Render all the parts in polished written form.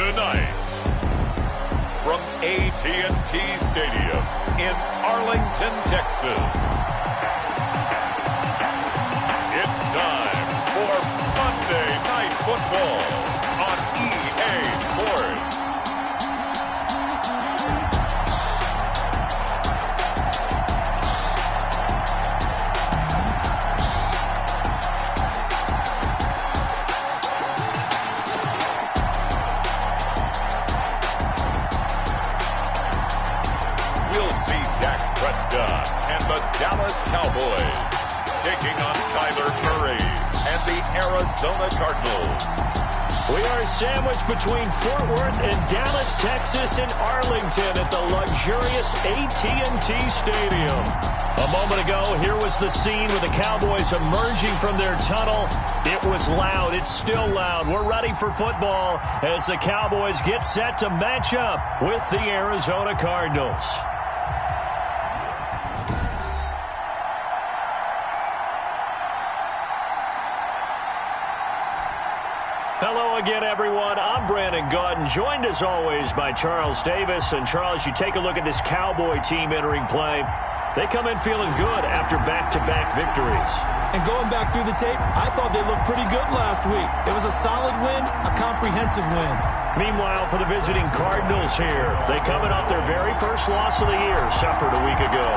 Tonight, from AT&T Stadium in Arlington, Texas, it's time for Monday Night Football on EA Sports. Prescott and the Dallas Cowboys taking on Kyler Murray and the Arizona Cardinals. We are sandwiched between Fort Worth and Dallas, Texas, and Arlington at the luxurious AT&T Stadium. A moment ago, here was the scene with the Cowboys emerging from their tunnel. It was loud. It's still loud. We're ready for football as the Cowboys get set to match up with the Arizona Cardinals. Hello again, everyone. I'm Brandon Gaudin, joined as always by Charles Davis. And Charles, you take a look at this Cowboy team entering play. They come in feeling good after back-to-back victories. And going back through the tape, I thought they looked pretty good last week. It was a solid win, a comprehensive win. Meanwhile, for the visiting Cardinals here, they coming off their very first loss of the year, suffered a week ago.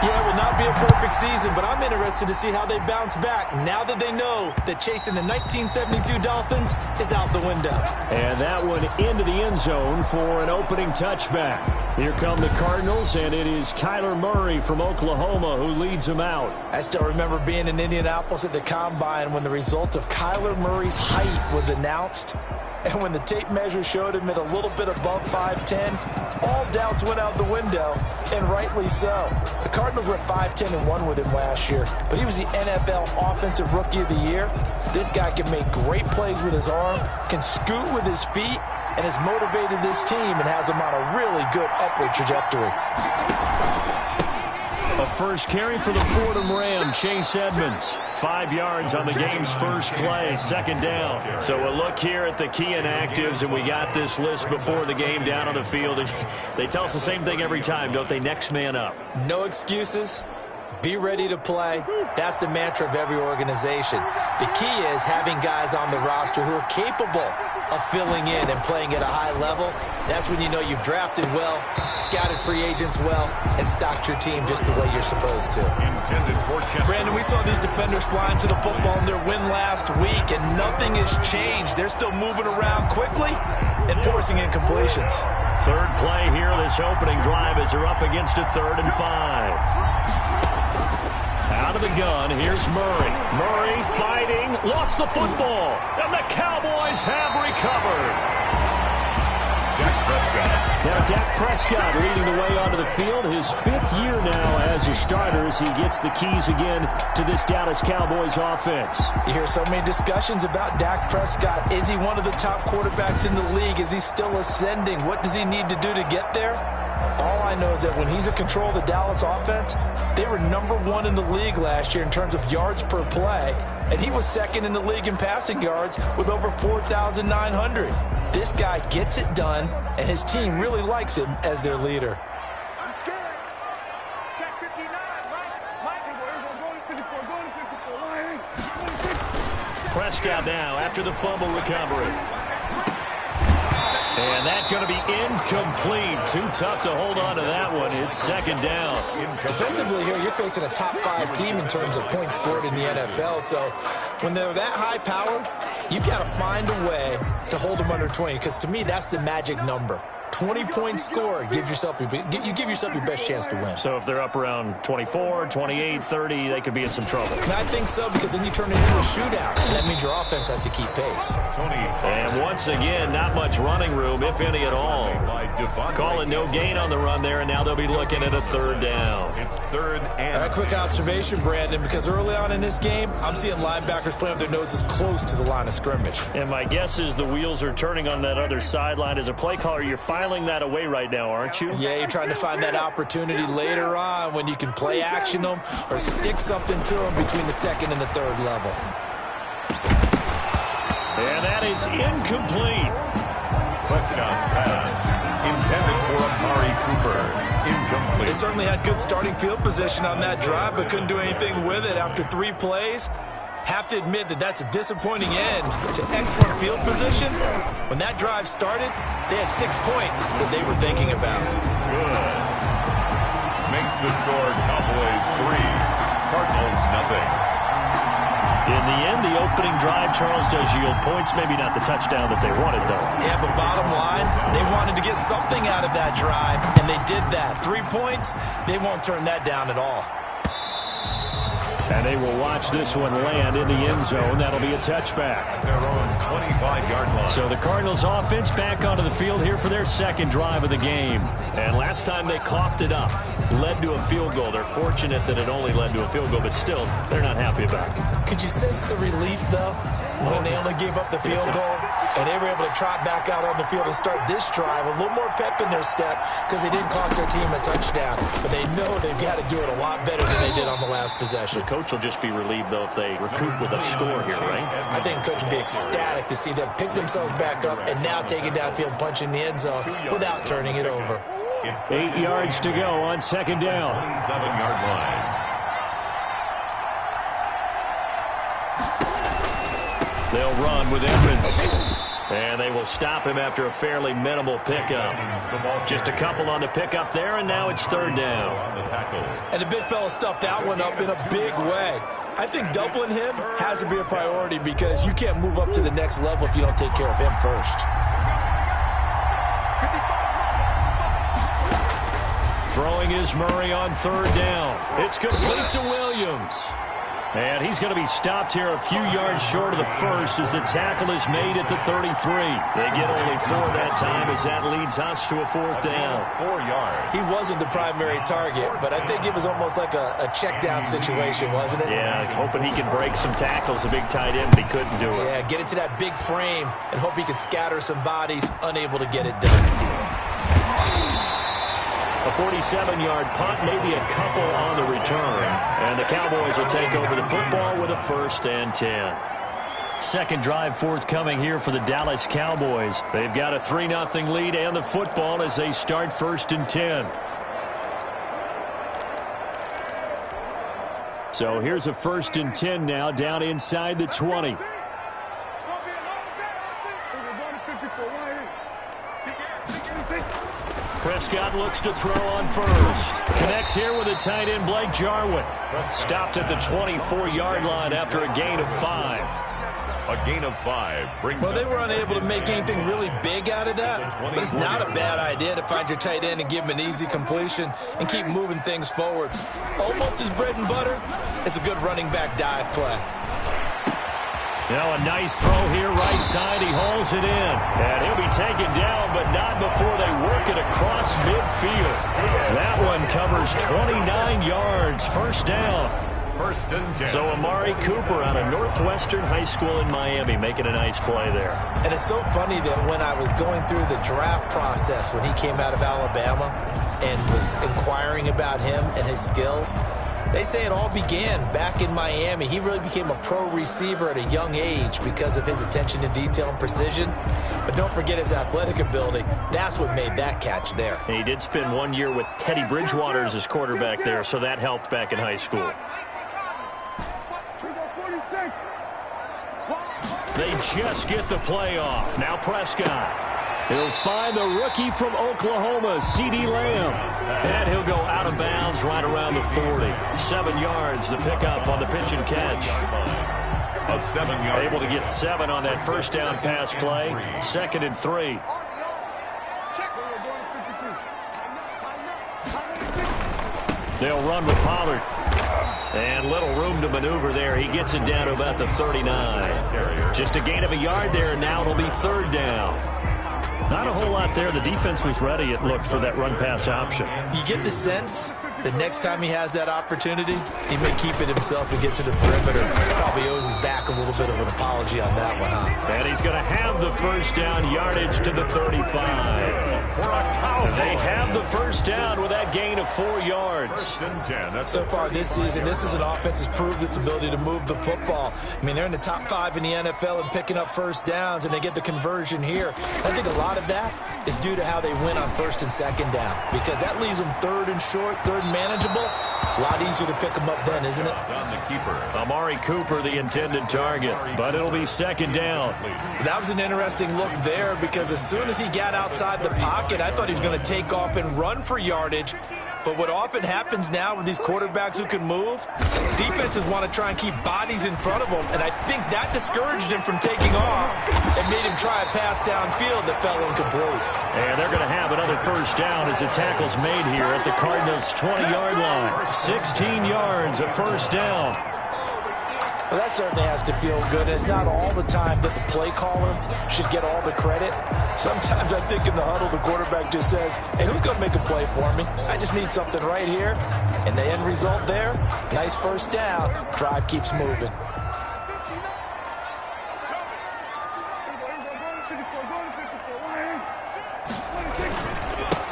Yeah, it will not be a perfect season, but I'm interested to see how they bounce back now that they know that chasing the 1972 Dolphins is out the window. And that one into the end zone for an opening touchback. Here come the Cardinals, and it is Kyler Murray from Oklahoma who leads them out. I still remember being in Indianapolis at the Combine when the result of Kyler Murray's height was announced. And when the tape measure showed him at a little bit above 5'10", all doubts went out the window, and rightly so. The Cardinals were 5'10" and won with him last year, but he was the NFL Offensive Rookie of the Year. This guy can make great plays with his arm, can scoot with his feet, and has motivated this team and has them on a really good upward trajectory. A first carry for the Fordham Ram, Chase Edmonds. 5 yards on the game's first play, second down. So a look here at the key inactives, and we got this list before the game down on the field. They tell us the same thing every time, don't they? Next man up. No excuses. Be ready to play. That's the mantra of every organization. The key is having guys on the roster who are capable of filling in and playing at a high level. That's when you know you've drafted well, scouted free agents well, and stocked your team just the way you're supposed to. Brandon, we saw these defenders flying to the football in their win last week, and nothing has changed. They're still moving around quickly and forcing incompletions. Third play here, this opening drive as they're up against a 3rd and 5. Out of the gun, here's Murray. Murray fighting, lost the football, and the Cowboys have recovered. Now Dak Prescott leading the way onto the field, his 5th year now as a starter as he gets the keys again to this Dallas Cowboys offense. You hear so many discussions about Dak Prescott. Is he one of the top quarterbacks in the league? Is he still ascending? What does he need to do to get there? All I know is that when he's in control of the Dallas offense, they were #1 in the league last year in terms of yards per play, and he was 2nd in the league in passing yards with over 4,900. This guy gets it done, and his team really likes him as their leader. Prescott now after the fumble recovery. And that's going to be incomplete. Too tough to hold on to that one. It's 2nd down. Defensively here, you're facing a top 5 team in terms of points scored in the NFL. So when they're that high powered, you've got to find a way to hold them under 20. Because to me, that's the magic number. 20 points scored, you give yourself your best chance to win. So if they're up around 24, 28, 30, they could be in some trouble. And I think so, because then you turn it into a shootout, and that means your offense has to keep pace. And once again, not much running room, if any at all. Calling no gain on the run there, and now they'll be looking at a 3rd down. It's 3rd and... A quick observation, Brandon, because early on in this game, I'm seeing linebackers playing with their noses close to the line of scrimmage. And my guess is the wheels are turning on that other sideline. As a play caller, you're filing that away right now, aren't you? Yeah, you're trying to find that opportunity later on when you can play action them or stick something to them between the 2nd and the 3rd level. And that is incomplete. Prescott's pass, intended for Amari Cooper, incomplete. They certainly had good starting field position on that drive, but couldn't do anything with it after 3 plays. Have to admit that that's a disappointing end to excellent field position. When that drive started, they had 6 points that they were thinking about. Good. Makes the score Cowboys 3, Cardinals nothing. In the end, the opening drive, Charles, does yield points. Maybe not the touchdown that they wanted, though. Yeah, but bottom line, they wanted to get something out of that drive, and they did that. 3 points, they won't turn that down at all. And they will watch this one land in the end zone. That'll be a touchback. At their own 25-yard line. So the Cardinals offense back onto the field here for their second drive of the game. And last time they coughed it up, led to a field goal. They're fortunate that it only led to a field goal, but still, they're not happy about it. Could you sense the relief, though, when they only gave up the field goal and they were able to trot back out on the field and start this drive, a little more pep in their step because they didn't cost their team a touchdown. But they know they've got to do it a lot better than they did on the last possession. The coach will just be relieved, though, if they recoup with a score here, right? I think the coach will be ecstatic to see them pick themselves back up and now take it downfield and punch in the end zone without turning it over. 8 yards to go on second down. 27-yard line. They'll run with Edmonds. And they will stop him after a fairly minimal pickup. Just a couple on the pickup there, and now it's third down. And the big fella stuffed that one up in a big way. I think doubling him has to be a priority because you can't move up to the next level if you don't take care of him first. Throwing is Murray on third down. It's complete to Williams. And he's going to be stopped here a few yards short of the first as the tackle is made at the 33. They get only 4 that time as that leads us to a fourth down. 4 yards. He wasn't the primary target, but I think it was almost like a check down situation, wasn't it? Yeah, hoping he can break some tackles, a big tight end, but he couldn't do it. Yeah, get it to that big frame and hope he can scatter some bodies, unable to get it done. A 47-yard punt, maybe a couple on the return. And the Cowboys will take over the football with a 1st and 10. Second drive forthcoming here for the Dallas Cowboys. They've got a 3-0 lead and the football as they start 1st and 10. So here's a 1st and 10 now down inside the 20. Prescott looks to throw on first. Connects here with a tight end, Blake Jarwin. Stopped at the 24-yard line after a gain of 5. A gain of 5 brings. Well, they were unable to make anything really big out of that, but it's not a bad idea to find your tight end and give him an easy completion and keep moving things forward. Almost his bread and butter. It's a good running back dive play. Now a nice throw here, right side. He hauls it in. And he'll be taken down, but not before they work it across midfield. That one covers 29 yards. First down. 1st and 10. So Amari Cooper out of Northwestern High School in Miami making a nice play there. And it's so funny that when I was going through the draft process when he came out of Alabama and was inquiring about him and his skills, they say it all began back in Miami. He really became a pro receiver at a young age because of his attention to detail and precision. But don't forget his athletic ability. That's what made that catch there. And he did spend 1 year with Teddy Bridgewater as his quarterback there, so that helped back in high school. They just get the play off. Now Prescott. He'll find the rookie from Oklahoma, C.D. Lamb. And he'll go out of bounds right around the 40. 7 yards, the pickup on the pitch and catch. A 7-yard. Able to get 7 on that first down pass play. 2nd and 3. They'll run with Pollard. And little room to maneuver there. He gets it down to about the 39. Just a gain of a yard there, and now it'll be 3rd down. Not a whole lot there. The defense was ready, it looked, for that run-pass option. You get the sense the next time he has that opportunity, he may keep it himself and get to the perimeter. Probably owes his back a little bit of an apology on that one, huh? And he's going to have the first down, yardage to the 35. They have the first down with that gain of 4 yards. So far this season, this is an offense that's proved its ability to move the football. I mean, they're in the top 5 in the NFL and picking up first downs, and they get the conversion here. I think a lot of that is due to how they win on first and second down, because that leaves them third and short, third and manageable. A lot easier to pick them up then, isn't it? Amari Cooper, the intended target, but it'll be second down. That was an interesting look there, because as soon as he got outside the pocket, I thought he was going to take off and run for yardage. But what often happens now with these quarterbacks who can move, defenses want to try and keep bodies in front of them, and I think that discouraged him from taking off and made him try a pass downfield that fell incomplete. And they're going to have another first down as the tackle's made here at the Cardinals' 20-yard line. 16 yards, a first down. Well, that certainly has to feel good. It's not all the time that the play caller should get all the credit. Sometimes I think in the huddle, the quarterback just says, hey, who's going to make a play for me? I just need something right here. And the end result there, nice first down. Drive keeps moving.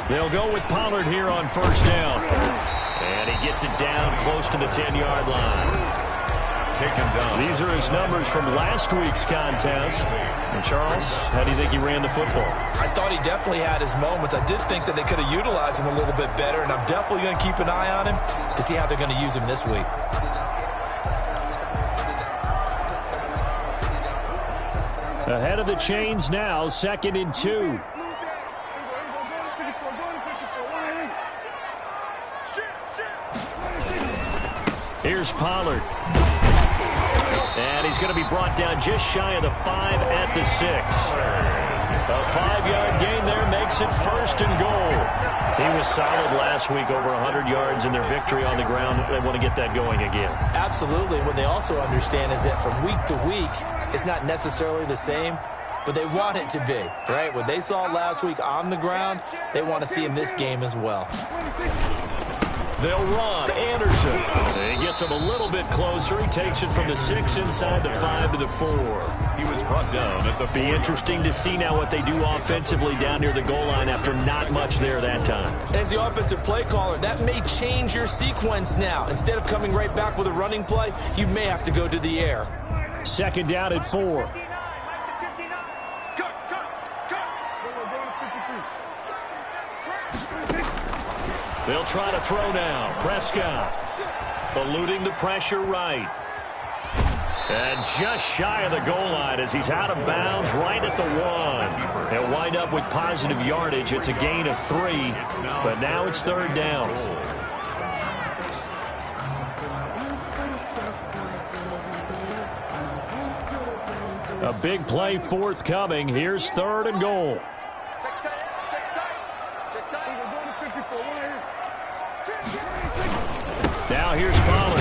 They'll go with Pollard here on first down. And he gets it down close to the 10-yard line. These are his numbers from last week's contest. And Charles, how do you think he ran the football? I thought he definitely had his moments. I did think that they could have utilized him a little bit better, and I'm definitely going to keep an eye on him to see how they're going to use him this week. Ahead of the chains now, 2nd and 2. Here's Pollard. And he's going to be brought down just shy of the 5 at the 6. A 5-yard gain there makes it first and goal. He was solid last week, over 100 yards in their victory on the ground. They want to get that going again. Absolutely. What they also understand is that from week to week, it's not necessarily the same, but they want it to be, right? What they saw last week on the ground, they want to see in this game as well. They'll run. Anderson. He gets him a little bit closer. He takes it from the 6 inside the 5 to the 4. He was brought down at the 4. Be interesting to see now what they do offensively down near the goal line after not much there that time. As the offensive play caller, that may change your sequence now. Instead of coming right back with a running play, you may have to go to the air. 2nd down at 4. They'll try to throw now. Prescott eluding the pressure right. And just shy of the goal line as he's out of bounds right at the 1. They'll wind up with positive yardage. It's a gain of 3, but now it's 3rd down. A big play forthcoming. Here's 3rd and goal. Now here's Pollard.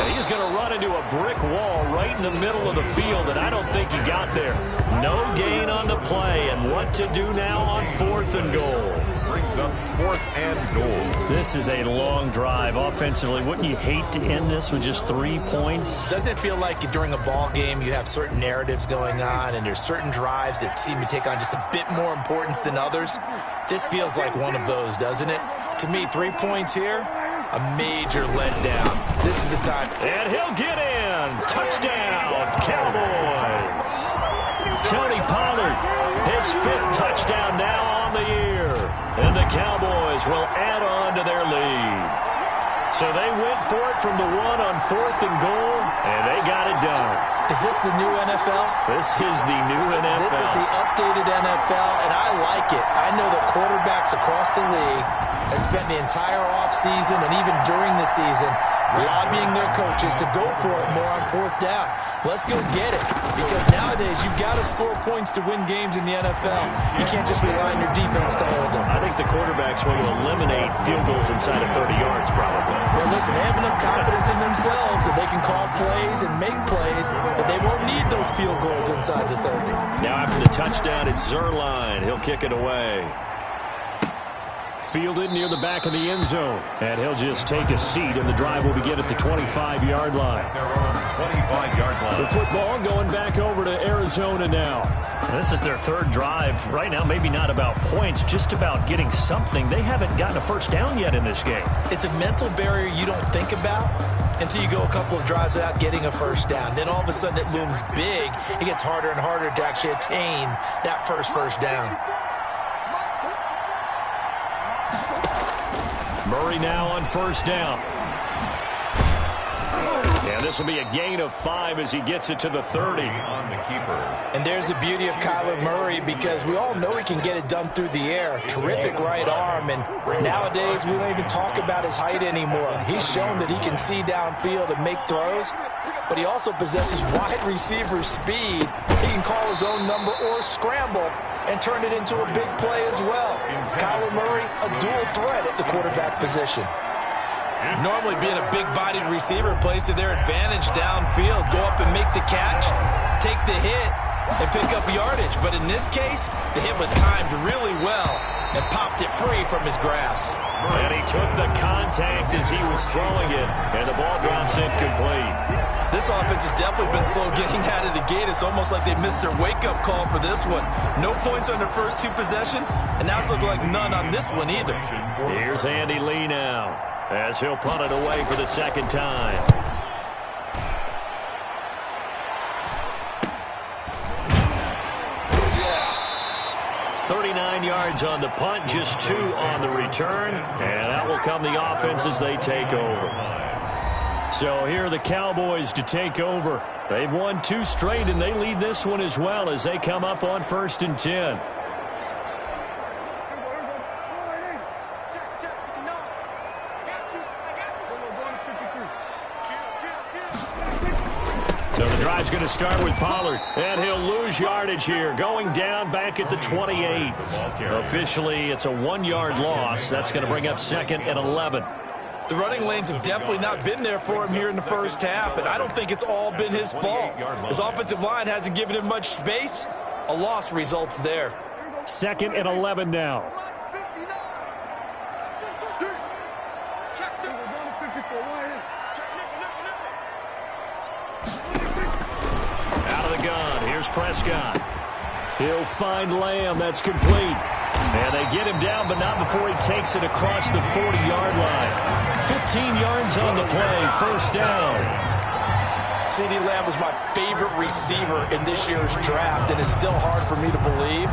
And he's going to run into a brick wall right in the middle of the field, and I don't think he got there. No gain on the play, and what to do now on 4th and goal. Brings up 4th and goal. This is a long drive offensively. Wouldn't you hate to end this with just 3 points? Doesn't it feel like during a ball game you have certain narratives going on, and there's certain drives that seem to take on just a bit more importance than others? This feels like one of those, doesn't it? To me, 3 points here, a major letdown. This is the time. And he'll get in. Touchdown, Cowboys. Tony Pollard, his 5th touchdown now on the year. And the Cowboys will add on to their lead. So they went for it from the 1 on 4th and goal, and they got it done. Is this the new NFL? This is the new NFL. This is the updated NFL, and I like it. I know that quarterbacks across the league have spent the entire offseason and even during the season lobbying their coaches to go for it more on 4th down. Let's go get it, because nowadays you've got to score points to win games in the NFL. You can't just rely on your defense to hold them. I think the quarterbacks want to eliminate field goals inside of 30 yards probably. Well, listen, they have enough confidence in themselves that they can call plays and make plays, but they won't need those field goals inside the 30. Now after the touchdown, it's Zerline. He'll kick it away. fielded near the back of the end zone. And he'll just take a seat, and the drive will begin at the 25-yard line. Their own 25-yard line. The football going back over to Arizona now. This is their third drive. Right now, maybe not about points, just about getting something. They haven't gotten a first down yet in this game. It's a mental barrier you don't think about until you go a couple of drives without getting a first down. Then all of a sudden it looms big. It gets harder and harder to actually attain that first down. Murray now on first down. And this will be a gain of 5 as he gets it to the 30. On the keeper. And there's the beauty of Kyler Murray, because we all know he can get it done through the air. Terrific right arm, and nowadays we don't even talk about his height anymore. He's shown that he can see downfield and make throws, but he also possesses wide receiver speed. He can call his own number or scramble and turn it into a big play as well. Kyler Murray, a dual threat at the quarterback position. Normally being a big-bodied receiver plays to their advantage downfield. Go up and make the catch, take the hit, and pick up yardage. But in this case, the hit was timed really well and popped it free from his grasp. And he took the contact as he was throwing it, and the ball drops incomplete. This offense has definitely been slow getting out of the gate. It's almost like they missed their wake-up call for this one. No points on their first 2 possessions, and now it's looking like none on this one either. Here's Andy Lee now, as he'll punt it away for the second time. Yeah. 39 yards on the punt, just 2 on the return, and that will come the offense as they take over. So here are the Cowboys to take over. They've won 2 straight, and they lead this one as well as they come up on 1st and 10. So the drive's going to start with Pollard, and he'll lose yardage here, going down back at the 28. Officially, it's a 1-yard loss. That's going to bring up 2nd and 11. The running lanes have definitely not been there for him here in the first half, and I don't think it's all been his fault. His offensive line hasn't given him much space. A loss results there. 2nd and 11 now. Out of the gun. Here's Prescott. He'll find Lamb. That's complete. And they get him down, but not before he takes it across the 40-yard line. 15 yards on the play. First down. CeeDee Lamb was my favorite receiver in this year's draft, and it's still hard for me to believe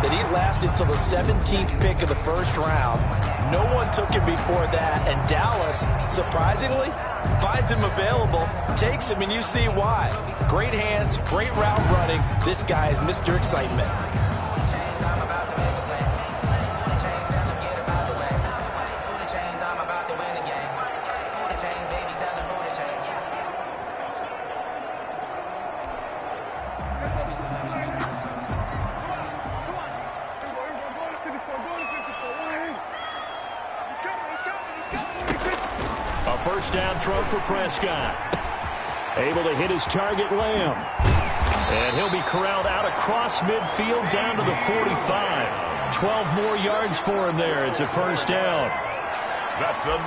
that he lasted till the 17th pick of the first round. No one took him before that, and Dallas, surprisingly, finds him available, takes him, and you see why. Great hands, great route running. This guy is Mr. Excitement. First down throw for Prescott. Able to hit his target, Lamb. And he'll be corralled out across midfield down to the 45. 12 more yards for him there. It's a first down.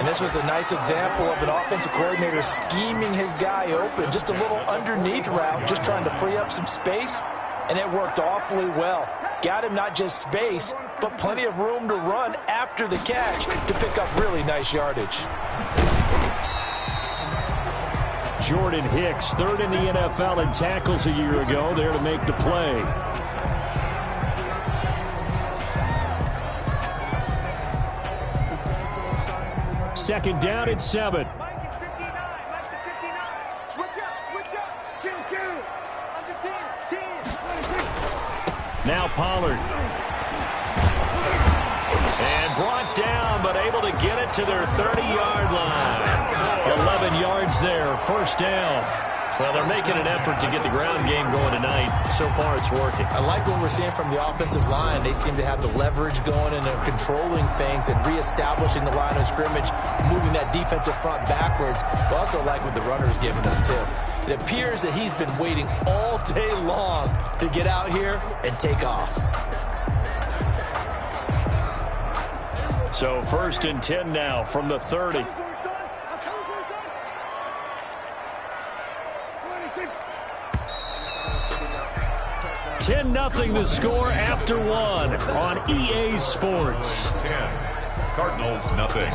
And this was a nice example of an offensive coordinator scheming his guy open. Just a little underneath route, just trying to free up some space. And it worked awfully well. Got him not just space, but plenty of room to run after the catch to pick up really nice yardage. Jordan Hicks, 3rd in the NFL in tackles a year ago, there to make the play. Second down at 7. Now Pollard. And brought down, but able to get it to their 30-yard line. 11 yards there, first down. Well, they're making an effort to get the ground game going tonight. So far, it's working. I like what we're seeing from the offensive line. They seem to have the leverage going and they're controlling things and reestablishing the line of scrimmage, moving that defensive front backwards. But also like what the runner's giving us, too. It appears that he's been waiting all day long to get out here and take off. So 1st and 10 now from the 30. 10-0 the score after 1 on EA Sports. 10. Cardinals nothing.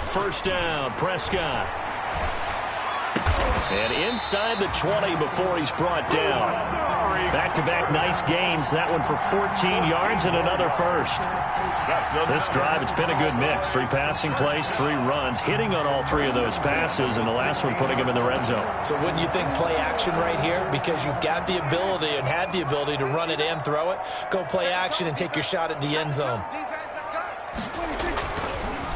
First down, Prescott. And inside the 20 before he's brought down. Back-to-back nice gains. That one for 14 yards and another first. This drive, it's been a good mix. 3 passing plays, 3 runs, hitting on all 3 of those passes, and the last one putting him in the red zone. So wouldn't you think play action right here? Because you've got the ability and had the ability to run it and throw it. Go play action and take your shot at the end zone.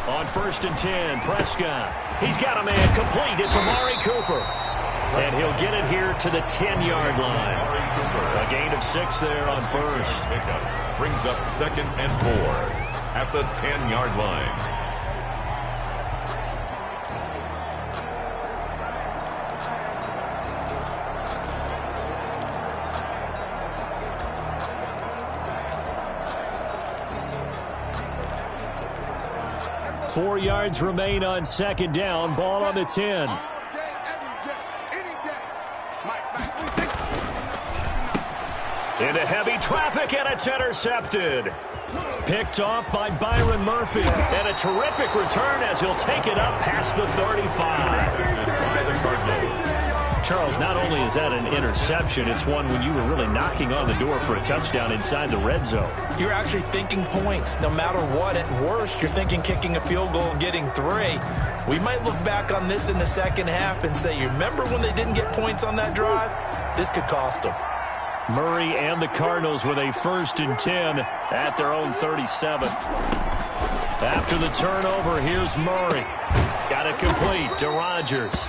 On 1st and 10, Prescott. He's got a man complete. It's Amari Cooper. And he'll get it here to the 10-yard line. A gain of 6 there on first. Pickup brings up 2nd and 4 at the 10-yard line. Four yards remain on 2nd down. Ball on the 10. Into heavy traffic, and it's intercepted. Picked off by Byron Murphy. And a terrific return as he'll take it up past the 35. Charles, not only is that an interception, it's one when you were really knocking on the door for a touchdown inside the red zone. You're actually thinking points. No matter what, at worst, you're thinking kicking a field goal and getting 3. We might look back on this in the second half and say, you remember when they didn't get points on that drive? This could cost them. Murray and the Cardinals with a 1st and 10 at their own 37. After the turnover, here's Murray. Got it complete to Rodgers.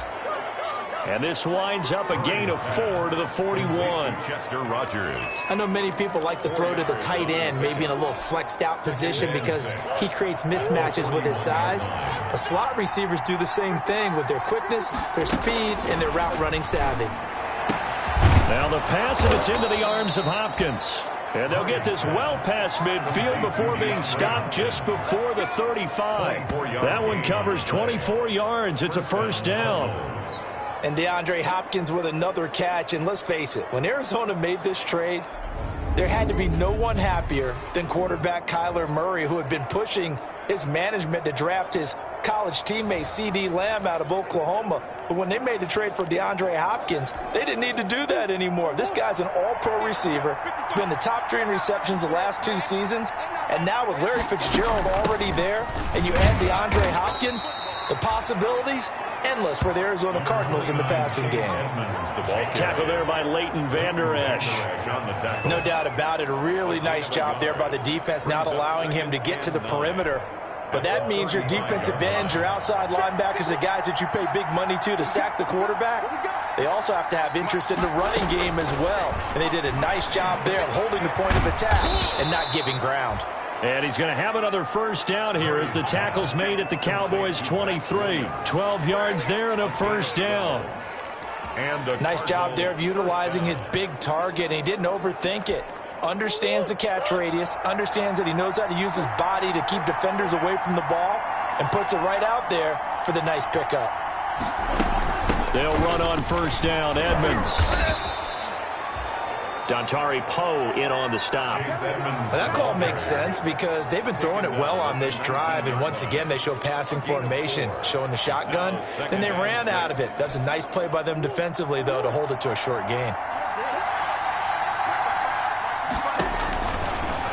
And this winds up a gain of 4 to the 41. Chester Rogers. I know many people like to throw to the tight end, maybe in a little flexed out position because he creates mismatches with his size. The slot receivers do the same thing with their quickness, their speed, and their route running savvy. Now the pass, and it's into the arms of Hopkins. And they'll get this well past midfield before being stopped just before the 35. That one covers 24 yards. It's a 1st down. And DeAndre Hopkins with another catch. And let's face it, when Arizona made this trade, there had to be no one happier than quarterback Kyler Murray, who had been pushing his management to draft his college teammate C.D. Lamb out of Oklahoma. But when they made the trade for DeAndre Hopkins, they didn't need to do that anymore. This guy's an all-pro receiver. He's been the top 3 in receptions the last 2 seasons. And now with Larry Fitzgerald already there, and you add DeAndre Hopkins, the possibilities endless for the Arizona Cardinals in the passing game. Tackle there by Leighton Vander Esch. No doubt about it. A really nice job there by the defense, not allowing him to get to the perimeter. But that means your defensive ends, your outside linebackers, the guys that you pay big money to sack the quarterback, they also have to have interest in the running game as well. And they did a nice job there of holding the point of attack and not giving ground. And he's going to have another 1st down here as the tackle's made at the Cowboys' 23. 12 yards there and a 1st down. And nice job there of utilizing his big target, and he didn't overthink it. Understands the catch radius, understands that he knows how to use his body to keep defenders away from the ball, and puts it right out there for the nice pickup. They'll run on 1st down. Edmonds. Dontari Poe in on the stop. That call makes sense because they've been throwing it well on this drive, and once again they show passing formation, showing the shotgun, and they ran out of it. That's a nice play by them defensively, though, to hold it to a short gain.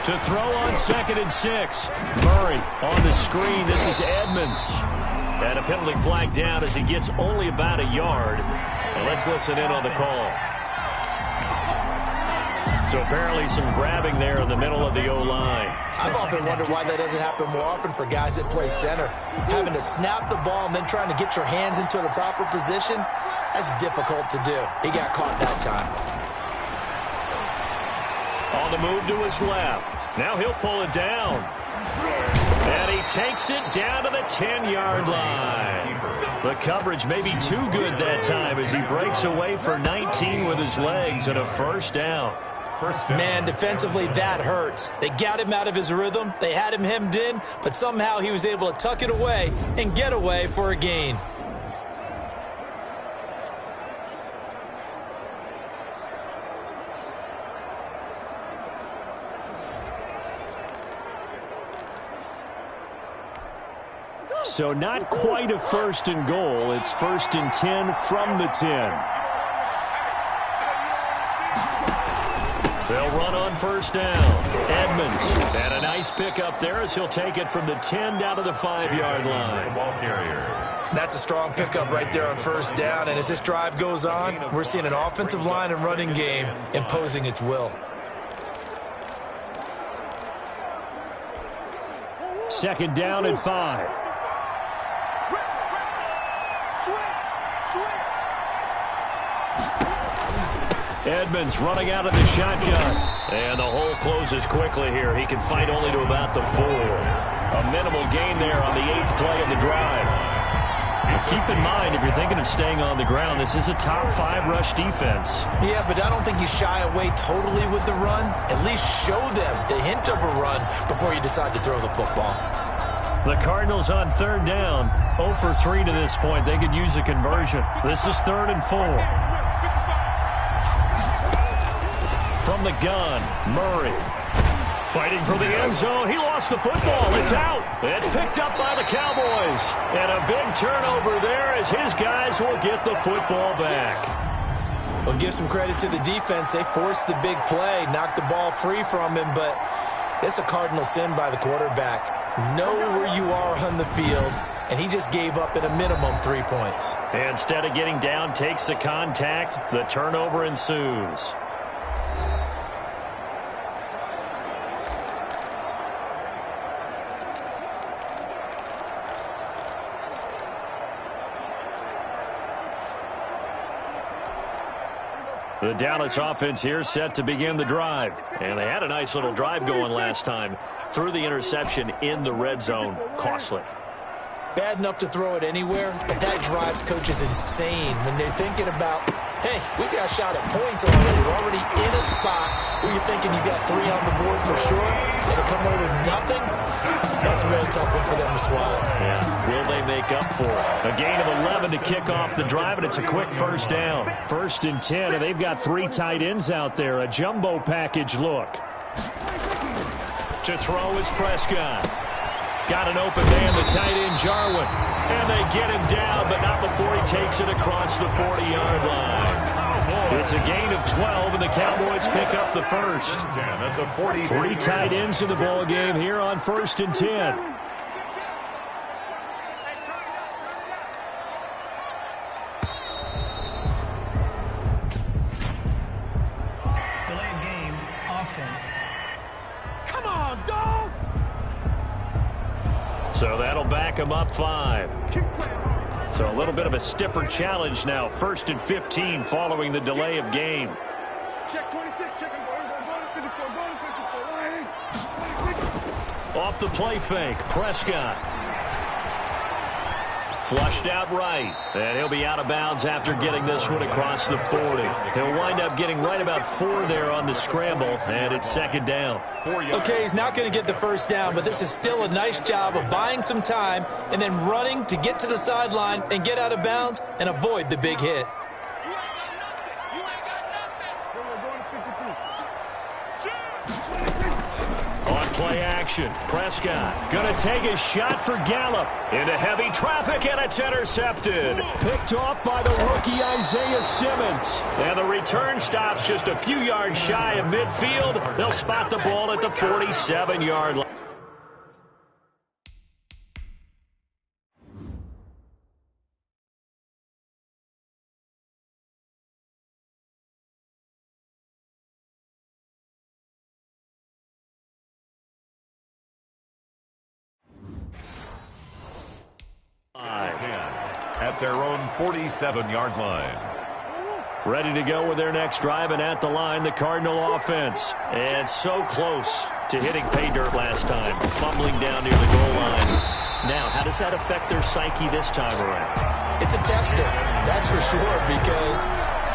To throw on 2nd and 6. Murray on the screen. This is Edmonds. And a penalty flag down as he gets only about a yard. And let's listen in on the call. So apparently some grabbing there in the middle of the O-line. I've often wondered why that doesn't happen more often for guys that play center. Having to snap the ball and then trying to get your hands into the proper position, that's difficult to do. He got caught that time. On the move to his left. Now he'll pull it down. And he takes it down to the 10-yard line. The coverage may be too good that time as he breaks away for 19 with his legs and a first down. Man, defensively, that hurts. They got him out of his rhythm. They had him hemmed in, but somehow he was able to tuck it away and get away for a gain. So not quite a first and goal. It's first and 10 from the 10. They'll run on first down. Edmonds. And a nice pickup there as he'll take it from the 10 down to the 5-yard line. That's a strong pickup right there on first down. And as this drive goes on, we're seeing an offensive line and running game imposing its will. Second down and 5. Edmonds running out of the shotgun. And the hole closes quickly here. He can fight only to about the 4. A minimal gain there on the 8th play of the drive. Keep in mind, if you're thinking of staying on the ground, this is a top 5 rush defense. Yeah, but I don't think you shy away totally with the run. At least show them the hint of a run before you decide to throw the football. The Cardinals on third down, 0 for 3 to this point. They could use a conversion. This is 3rd and 4. From the gun, Murray. Fighting for the end zone. He lost the football. It's out. It's picked up by the Cowboys. And a big turnover there as his guys will get the football back. Well, give some credit to the defense. They forced the big play, knocked the ball free from him, but it's a cardinal sin by the quarterback. Know where you are on the field, and he just gave up at a minimum 3 points. Instead of getting down, takes the contact. The turnover ensues. The Dallas offense here set to begin the drive. And they had a nice little drive going last time. Threw the interception in the red zone. Costly. Bad enough to throw it anywhere, but that drives coaches insane when they're thinking about, hey, we got a shot at points already. We're already in a spot where you're thinking you got 3 on the board for sure, and to come away with nothing, that's a real tough one for them to swallow. Yeah, will they make up for it? A gain of 11 to kick off the drive, and it's a quick first down. 1st and 10, and they've got 3 tight ends out there. A jumbo package look. To throw is Prescott. Got an open man, the tight end, Jarwin. And they get him down, but not before he takes it across the 40-yard line. It's a gain of 12, and the Cowboys pick up the first. 3 tight ends in the ball game here on 1st and 10. Delay of game, offense. Come on, dog! So that'll back him up 5. So a little bit of a stiffer challenge now. 1st and 15 following the delay of game. Check 26, check him. Off the play fake, Prescott. Flushed out right. And he'll be out of bounds after getting this one across the 40. He'll wind up getting right about 4 there on the scramble, and it's 2nd down. Okay, he's not going to get the first down, but this is still a nice job of buying some time and then running to get to the sideline and get out of bounds and avoid the big hit. On play action, Prescott going to take a shot for Gallup into heavy traffic, and it's intercepted. Picked off by the rookie Isaiah Simmons. And the return stops just a few yards shy of midfield. They'll spot the ball at the 47-yard line. at their own 47-yard line. Ready to go with their next drive, and at the line, the Cardinal offense. And so close to hitting pay dirt last time, fumbling down near the goal line. Now, how does that affect their psyche this time around? It's a tester, that's for sure, because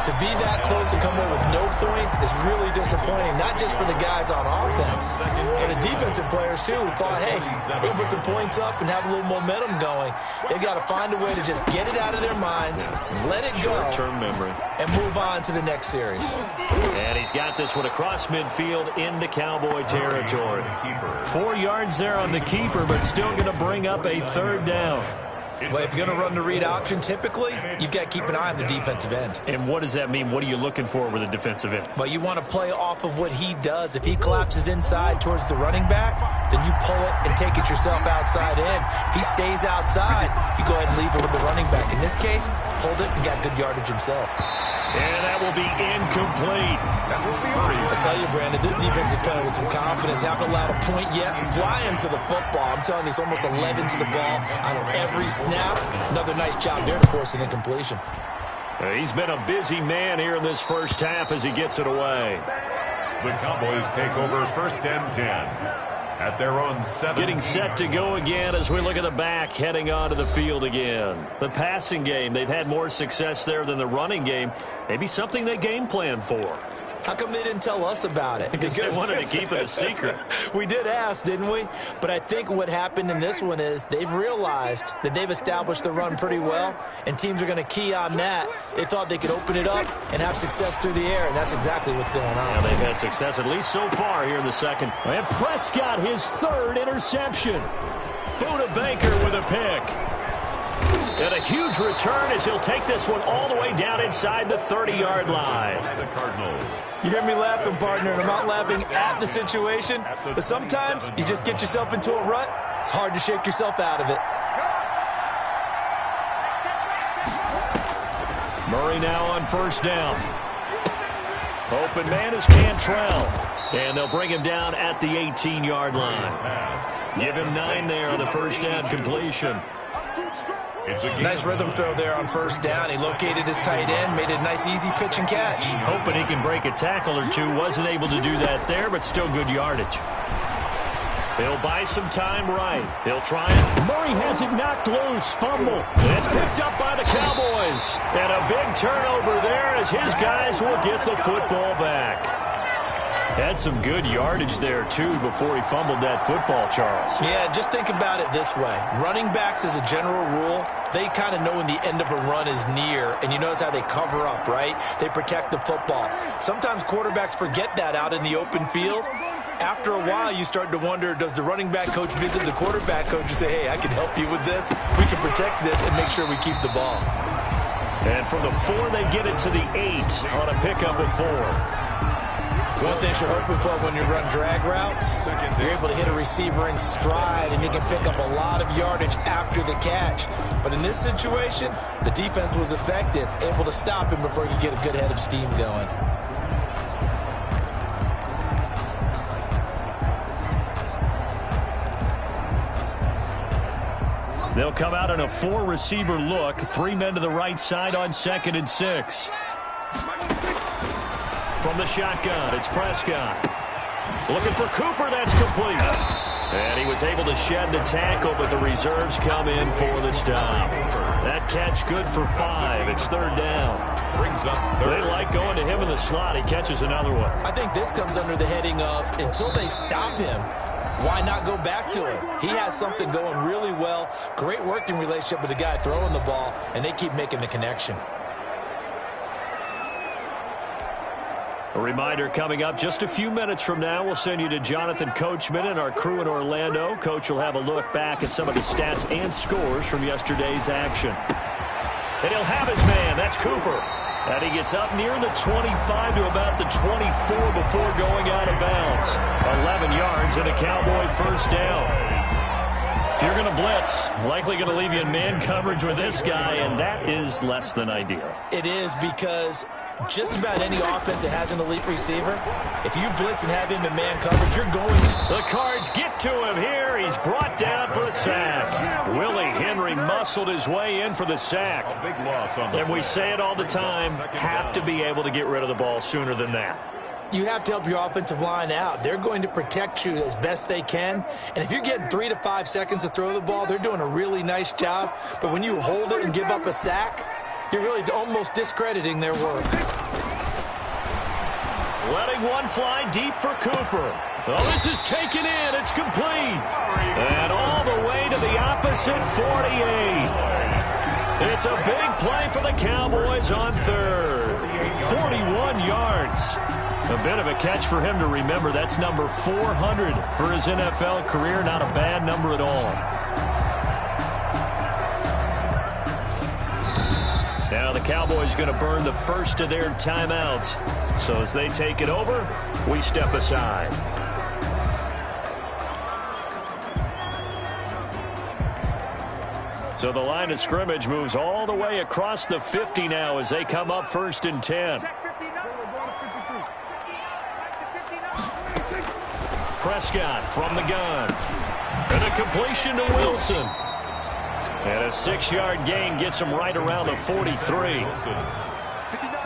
to be that close and come away with no points is really disappointing, not just for the guys on offense, but the defensive players, too, who thought, hey, we'll put some points up and have a little momentum going. They've got to find a way to just get it out of their minds, let it go, short-term memory, and move on to the next series. And he's got this one across midfield into Cowboy territory. 4 yards there on the keeper, but still going to bring up a third down. Well, if you're going to run the read option, typically, you've got to keep an eye on the defensive end. And what does that mean? What are you looking for with a defensive end? Well, you want to play off of what he does. If he collapses inside towards the running back, then you pull it and take it yourself outside in. If he stays outside, you go ahead and leave it with the running back. In this case, pulled it and got good yardage himself. And that will be incomplete. I tell you, Brandon, this defense is playing with some confidence. Haven't allowed a point yet. Flying to the football. I'm telling you, it's almost 11 to the ball on every snap. Another nice job there to force an incompletion. He's been a busy man here in this first half as he gets it away. The Cowboys take over 1st and 10. At their own 7. Getting set to go again as we look at the back, heading onto the field again. The passing game, they've had more success there than the running game. Maybe something they game plan for. How come they didn't tell us about it? Because they wanted to keep it a secret. We did ask, didn't we? But I think what happened in this one is they've realized that they've established the run pretty well, and teams are going to key on that. They thought they could open it up and have success through the air, and that's exactly what's going on. Yeah, they've had success at least so far here in the second. And Prescott, his 3rd interception. Buda Baker with a pick. And a huge return as he'll take this one all the way down inside the 30-yard line. The Cardinals. You hear me laughing, partner, and I'm not laughing at the situation, but sometimes you just get yourself into a rut. It's hard to shake yourself out of it. Murray now on 1st down. Open man is Cantrell. And they'll bring him down at the 18-yard line. Give him 9 there on the 1st down completion. Nice rhythm throw there on 1st down. He located his tight end, made a nice easy pitch and catch. Hoping he can break a tackle or two. Wasn't able to do that there, but still good yardage. He'll buy some time right. He'll try it. Murray has it knocked loose. Fumble. It's picked up by the Cowboys. And a big turnover there as his guys will get the football back. Had some good yardage there, too, before he fumbled that football, Charles. Yeah, just think about it this way. Running backs, as a general rule, they kind of know when the end of a run is near, and you notice how they cover up, right? They protect the football. Sometimes quarterbacks forget that out in the open field. After a while, you start to wonder, does the running back coach visit the quarterback coach and say, hey, I can help you with this. We can protect this and make sure we keep the ball. And from the 4, they get it to the 8 on a pickup of 4. One thing you're hoping for when you run drag routes, you're able to hit a receiver in stride, and you can pick up a lot of yardage after the catch. But in this situation, the defense was effective, able to stop him before you get a good head of steam going. They'll come out in a 4-receiver look. 3 men to the right side on 2nd and 6. From the shotgun, it's Prescott. Looking for Cooper, that's complete. And he was able to shed the tackle, but the reserves come in for the stop. That catch good for 5. It's 3rd down. Brings up 3rd. They like going to him in the slot. He catches another one. I think this comes under the heading of, until they stop him, why not go back to him? He has something going really well. Great working relationship with the guy throwing the ball, and they keep making the connection. A reminder coming up just a few minutes from now. We'll send you to Jonathan Coachman and our crew in Orlando. Coach will have a look back at some of the stats and scores from yesterday's action. And he'll have his man. That's Cooper. And he gets up near the 25 to about the 24 before going out of bounds. 11 yards and a Cowboy 1st down. If you're going to blitz, likely going to leave you in man coverage with this guy, and that is less than ideal. It is, because just about any offense that has an elite receiver, if you blitz and have him in man coverage, you're going to. The Cards get to him here. He's brought down for the sack. Willie Henry muscled his way in for the sack. A big loss on the And we say it all the time, have to be able to get rid of the ball sooner than that. You have to help your offensive line out. They're going to protect you as best they can. And if you're getting 3 to 5 seconds to throw the ball, they're doing a really nice job. But when you hold it and give up a sack, you're really almost discrediting their work. Letting one fly deep for Cooper. Oh, this is taken in. It's complete. And all the way to the opposite 48. It's a big play for the Cowboys on third. 41 yards. A bit of a catch for him to remember. That's number 400 for his NFL career. Not a bad number at all. Now the Cowboys going to burn the first of their timeouts. So as they take it over, we step aside. So the line of scrimmage moves all the way across the 50 now as they come up 1st and 10. Prescott from the gun. And a completion to Wilson. And a 6-yard gain gets him right around the 43.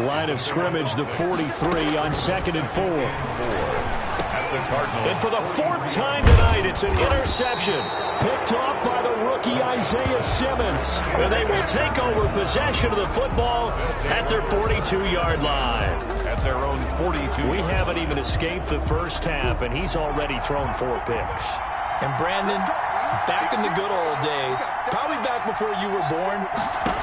Line of scrimmage, the 43 on 2nd and 4. And for the 4th time tonight, it's an interception. Picked off by the rookie Isaiah Simmons. And they will take over possession of the football at their 42-yard line. At their own 42. We haven't even escaped the first half, and he's already thrown 4 picks. And Brandon, back in the good old days, probably back before you were born,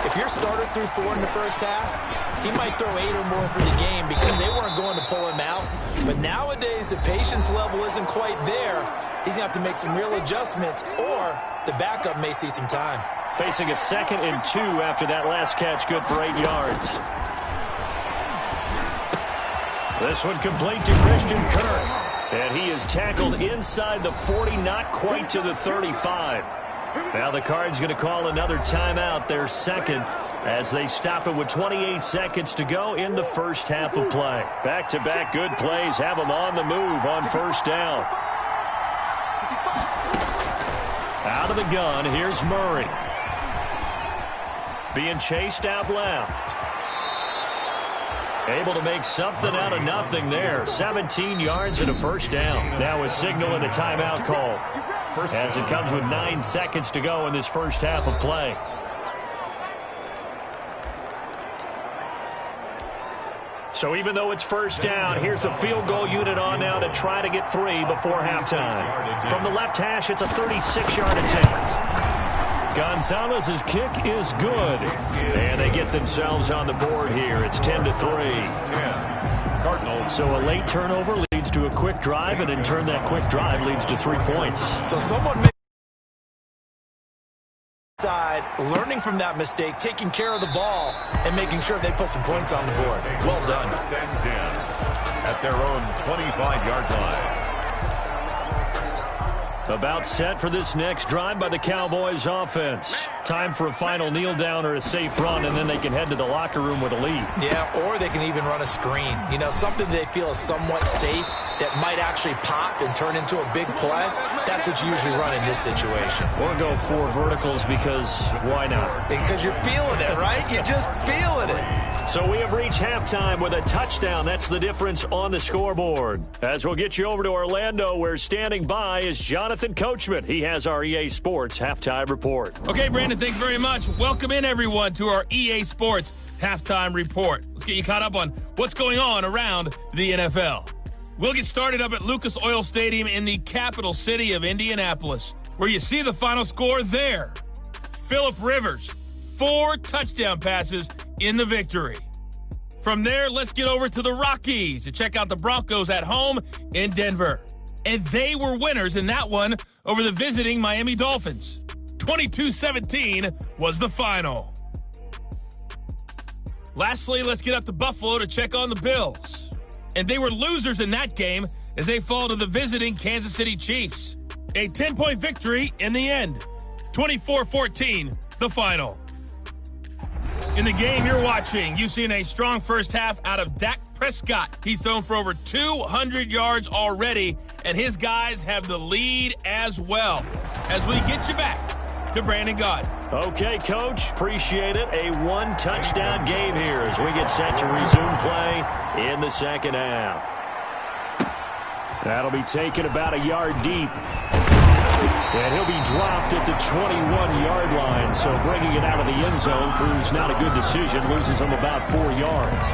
if your starter threw 4 in the first half, he might throw 8 or more for the game because they weren't going to pull him out. But nowadays, the patience level isn't quite there. He's going to have to make some real adjustments, or the backup may see some time. Facing a 2nd and 2 after that last catch, good for 8 yards. This one complete to Christian Kirk. And he is tackled inside the 40, not quite to the 35. Now the Cards going to call another timeout, their 2nd, as they stop it with 28 seconds to go in the first half of play. Back-to-back good plays have them on the move on 1st down. Out of the gun, here's Murray. Being chased out left. Able to make something out of nothing there. 17 yards and a 1st down. Now a signal and a timeout call as it comes with 9 seconds to go in this first half of play. So even though it's 1st down, here's the field goal unit on now to try to get 3 before halftime. From the left hash, it's a 36-yard attempt. Gonzalez's kick is good. And they get themselves on the board here. It's 10-3. Cardinals. So a late turnover leads to a quick drive, and in turn that quick drive leads to 3 points. So someone may side learning from that mistake, taking care of the ball, and making sure they put some points on the board. Well done. At their own 25-yard line. About set for this next drive by the Cowboys offense. Time for a final kneel down or a safe run, and then they can head to the locker room with a lead. Yeah, or they can even run a screen. You know, something they feel is somewhat safe that might actually pop and turn into a big play. That's what you usually run in this situation. Or go 4 verticals because why not? Because you're feeling it, right? You're just feeling it. So we have reached halftime with a touchdown. That's the difference on the scoreboard. As we'll get you over to Orlando, where standing by is Jonathan Coachman. He has our EA Sports Halftime Report. Okay, Brandon, thanks very much. Welcome in, everyone, to our EA Sports Halftime Report. Let's get you caught up on what's going on around the NFL. We'll get started up at Lucas Oil Stadium in the capital city of Indianapolis, where you see the final score there. Phillip Rivers, 4 touchdown passes in the victory. From there, let's get over to the Rockies to check out the Broncos at home in Denver. And they were winners in that one over the visiting Miami Dolphins. 22-17 was the final. Lastly, let's get up to Buffalo to check on the Bills. And they were losers in that game as they fall to the visiting Kansas City Chiefs. A 10-point victory in the end. 24-14, the final. In the game you're watching, you've seen a strong first half out of Dak Prescott. He's thrown for over 200 yards already, and his guys have the lead as well. As we get you back to Brandon Gaudin. Okay, Coach. Appreciate it. A one-touchdown game here as we get set to resume play in the second half. That'll be taken about a yard deep. And he'll be dropped at the 21-yard line, so bringing it out of the end zone proves not a good decision, loses him about 4 yards.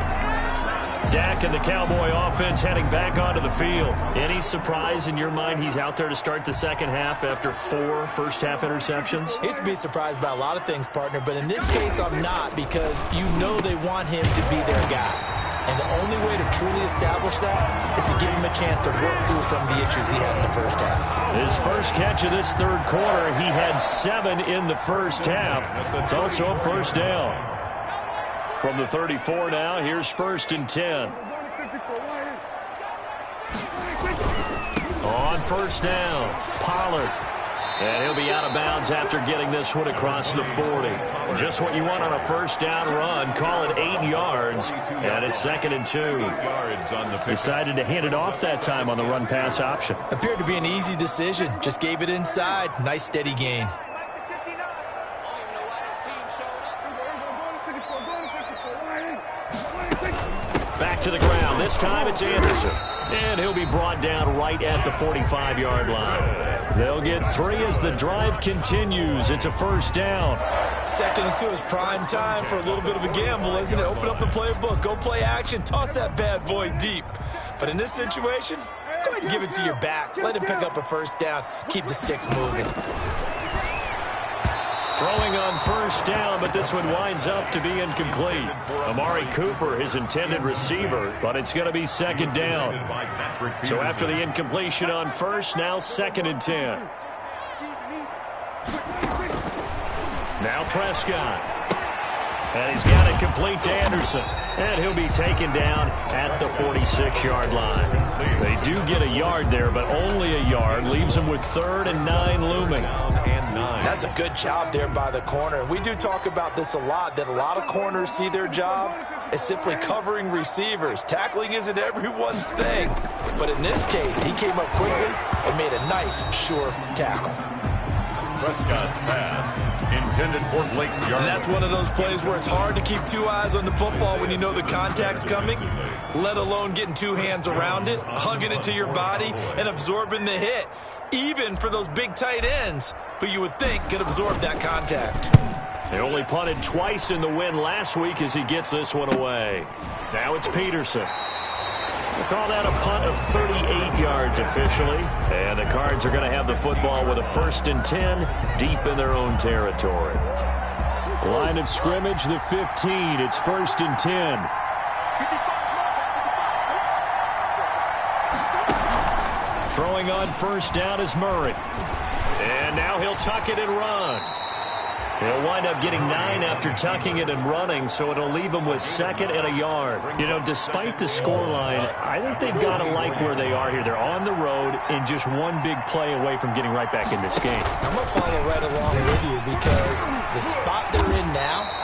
Dak and the Cowboy offense heading back onto the field. Any surprise in your mind he's out there to start the second half after 4 first-half interceptions? He used to be surprised by a lot of things, partner, but in this case I'm not, because you know they want him to be their guy. And the only way to truly establish that is to give him a chance to work through some of the issues he had in the first half. His first catch of this third quarter, he had 7 in the first half. It's also a first down. From the 34 now, here's 1st and 10. On first down, Pollard. And he'll be out of bounds after getting this one across the 40. Just what you want on a first down run. Call it 8 yards. And it's 2nd and 2. Decided to hand it off that time on the run-pass option. Appeared to be an easy decision. Just gave it inside. Nice steady gain. Back to the ground. This time it's Anderson. And he'll be brought down right at the 45-yard line. They'll get 3 as the drive continues. It's a first down. 2nd and 2 is prime time for a little bit of a gamble, isn't it? Open up the playbook. Go play action. Toss that bad boy deep. But in this situation, go ahead and give it to your back. Let him pick up a first down. Keep the sticks moving. Throwing on first down, but this one winds up to be incomplete. Amari Cooper, his intended receiver, but it's going to be 2nd down. So after the incompletion on first, now 2nd and 10. Now Prescott. And he's got it complete to Anderson. And he'll be taken down at the 46-yard line. They do get a yard there, but only a yard. Leaves them with 3rd and 9 looming. That's a good job there by the corner. We do talk about this a lot, that a lot of corners see their job as simply covering receivers. Tackling isn't everyone's thing. But in this case, he came up quickly and made a nice, sure tackle. Prescott's pass intended for Blake Jarvis. And that's one of those plays where it's hard to keep 2 eyes on the football when you know the contact's coming, let alone getting 2 hands around it, hugging it to your body, and absorbing the hit. Even for those big tight ends who you would think could absorb that contact. They only punted twice in the win last week as he gets this one away. Now it's Peterson. We'll call that a punt of 38 yards officially. And the Cards are going to have the football with a 1st and 10 deep in their own territory. Line of scrimmage, the 15. It's 1st and 10. Throwing on first down is Murray. And now he'll tuck it and run. He'll wind up getting 9 after tucking it and running, so it'll leave him with 2nd and a yard. You know, despite the scoreline, I think they've got to like where they are here. They're on the road and just one big play away from getting right back in this game. I'm going to follow right along with you because the spot they're in now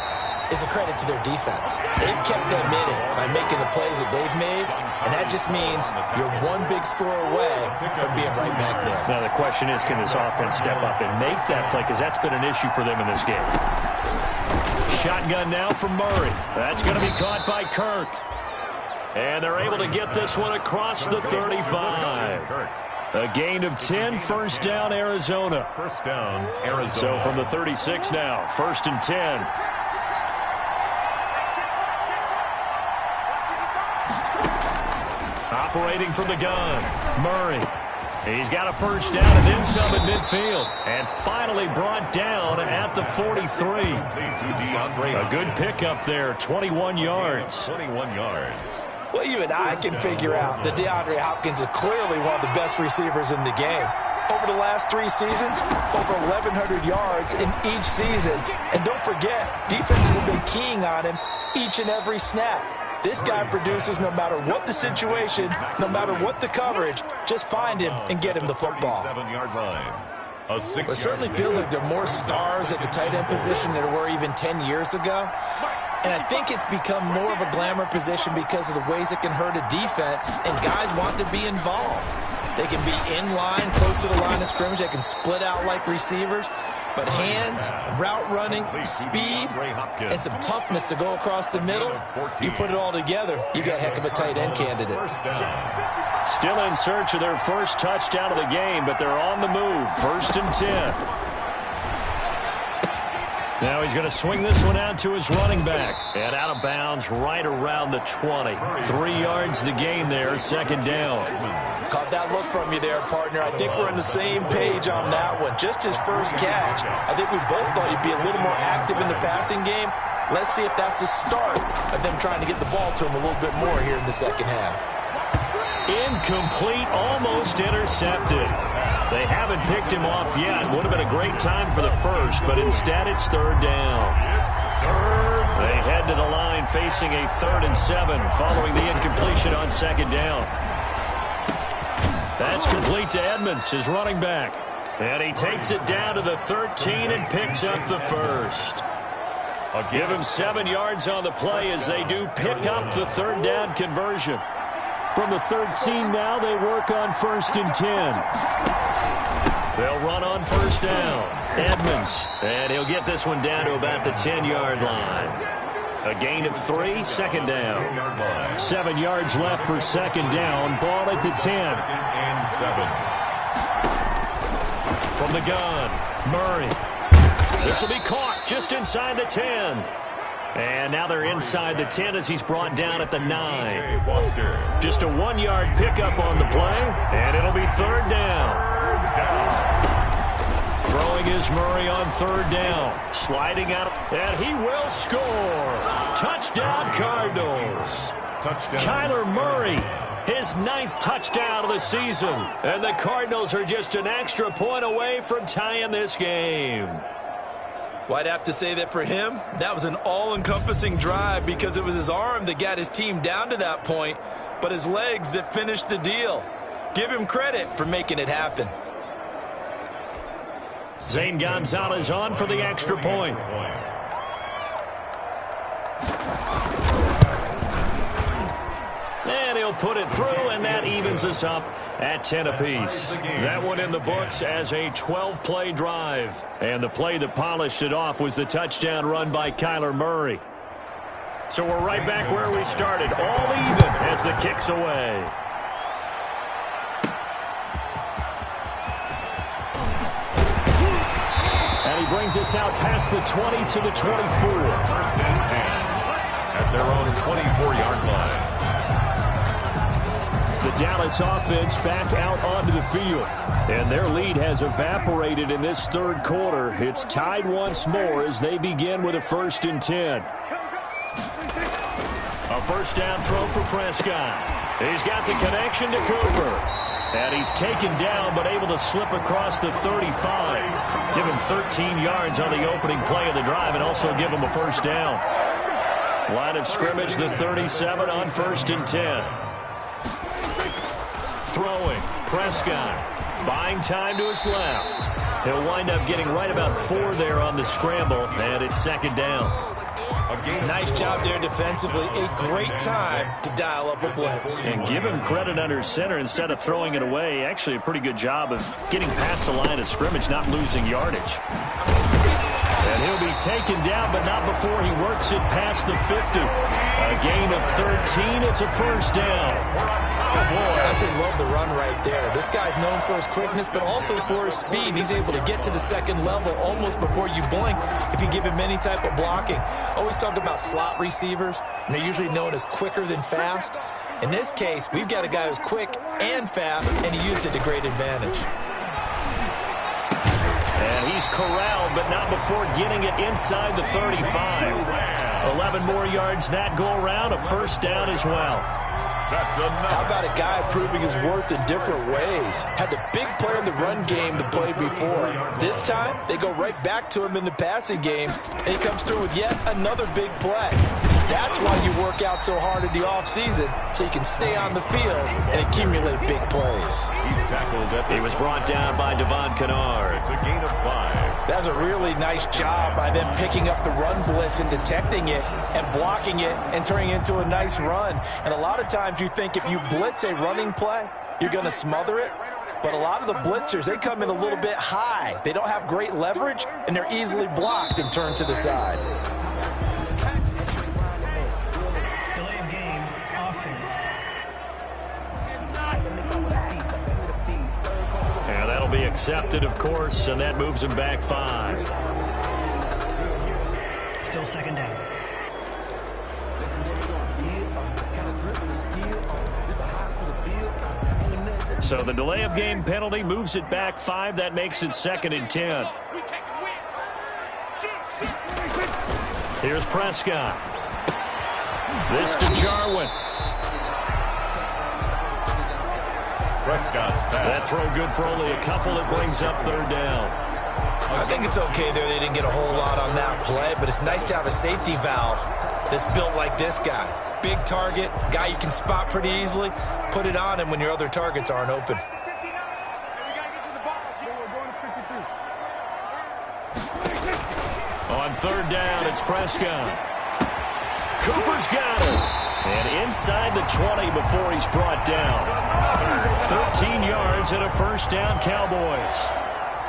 is a credit to their defense. They've kept them in it by making the plays that they've made, and that just means you're one big score away from being right back there. Now the question is, can this offense step up and make that play, because that's been an issue for them in this game. Shotgun now from Murray. That's going to be caught by Kirk. And they're able to get this one across the 35. A gain of 10, first down, Arizona. First down, Arizona. So from the 36 now, 1st and 10. Operating from the gun, Murray. He's got a first down and then some in midfield. And finally brought down at the 43. A good pickup there, 21 yards. 21 yards. Well, even I can figure out that DeAndre Hopkins is clearly one of the best receivers in the game. Over the last 3 seasons, over 1,100 yards in each season. And don't forget, defenses have been keying on him each and every snap. This guy produces no matter what the situation, no matter what the coverage. Just find him and get him the football. 7-yard line. It certainly feels like there are more stars at the tight end position than there were even 10 years ago. And I think it's become more of a glamour position because of the ways it can hurt a defense, and guys want to be involved. They can be in line, close to the line of scrimmage. They can split out like receivers. But hands, route running, speed, and some toughness to go across the middle, you put it all together, you got a heck of a tight end candidate. Still in search of their first touchdown of the game, but they're on the move. 1st and 10. Now he's going to swing this one out to his running back. And out of bounds right around the 20. 3 yards the gain there, 2nd down. Caught that look from you there, partner. I think we're on the same page on that one. Just his first catch. I think we both thought he'd be a little more active in the passing game. Let's see if that's the start of them trying to get the ball to him a little bit more here in the second half. Incomplete, almost intercepted. They haven't picked him off yet. Would have been a great time for the first, but instead it's 3rd down. They head to the line facing a 3rd and 7 following the incompletion on 2nd down. That's complete to Edmonds, his running back. And he takes it down to the 13 and picks up the first. I'll give him 7 yards on the play as they do pick up the 3rd down conversion. From the 13 now, they work on 1st and 10. They'll run on 1st down. Edmonds, and he'll get this one down to about the 10-yard line. A gain of 3, 2nd down. 7 yards left for 2nd down. Ball at the 10. And 7. From the gun, Murray. This will be caught just inside the 10. And now they're inside the 10 as he's brought down at the 9. Just a 1-yard pickup on the play, and it'll be 3rd down. Throwing is Murray on 3rd down. Sliding out, and he will score. Touchdown, Cardinals. Kyler Murray, his 9th touchdown of the season. And the Cardinals are just an extra point away from tying this game. Well, I'd have to say that for him, that was an all-encompassing drive because it was his arm that got his team down to that point, but his legs that finished the deal. Give him credit for making it happen. Zane Gonzalez on for the extra point. And he'll put it through, and that evens us up at 10 apiece. That one in the books as a 12-play drive. And the play that polished it off was the touchdown run by Kyler Murray. So we're right back where we started, all even as the kick's away. And he brings us out past the 20 to the 24. 1st and 10 at their own 24-yard line. The Dallas offense back out onto the field. And their lead has evaporated in this 3rd quarter. It's tied once more as they begin with a 1st and 10. A 1st down throw for Prescott. He's got the connection to Cooper. And he's taken down but able to slip across the 35. Give him 13 yards on the opening play of the drive and also give him a 1st down. Line of scrimmage, the 37 on 1st and 10. Throwing, Prescott, buying time to his left. He'll wind up getting right about 4 there on the scramble, and it's 2nd down. Nice job there defensively. A great time to dial up a blitz. And give him credit under center instead of throwing it away. Actually, a pretty good job of getting past the line of scrimmage, not losing yardage. And he'll be taken down, but not before he works it past the 50. A gain of 13. It's a 1st down. Oh, boy, I just love the run right there. This guy's known for his quickness, but also for his speed. He's able to get to the 2nd level almost before you blink if you give him any type of blocking. Always talk about slot receivers, and they're usually known as quicker than fast. In this case, we've got a guy who's quick and fast, and he used it to great advantage. And he's corralled, but not before getting it inside the 35. 11 more yards that go around, a 1st down as well. How about a guy proving his worth in different ways? Had the big play in the run game to play before. This time, they go right back to him in the passing game, and he comes through with yet another big play. That's why you work out so hard in the offseason, so you can stay on the field and accumulate big plays. He's tackled at He was brought down by Devon Kennard. It's a gain of 5. That's a really nice job by them picking up the run blitz and detecting it and blocking it and turning it into a nice run. And a lot of times you think if you blitz a running play, you're going to smother it. But a lot of the blitzers, they come in a little bit high. They don't have great leverage, and they're easily blocked and turned to the side. Delay of game, offense. And that'll be accepted, of course, and that moves him back 5. Still second down. So the delay of game penalty moves it back 5. That makes it 2nd and 10. Here's Prescott. This to Jarwin. Prescott's pass. That throw good for only a couple. It brings up 3rd down. I think it's okay there. They didn't get a whole lot on that play, but it's nice to have a safety valve that's built like this guy. Big target, guy you can spot pretty easily. Put it on him when your other targets aren't open. On 3rd down, it's Prescott. Cooper's got it. And inside the 20 before he's brought down. 13 yards and a 1st down, Cowboys.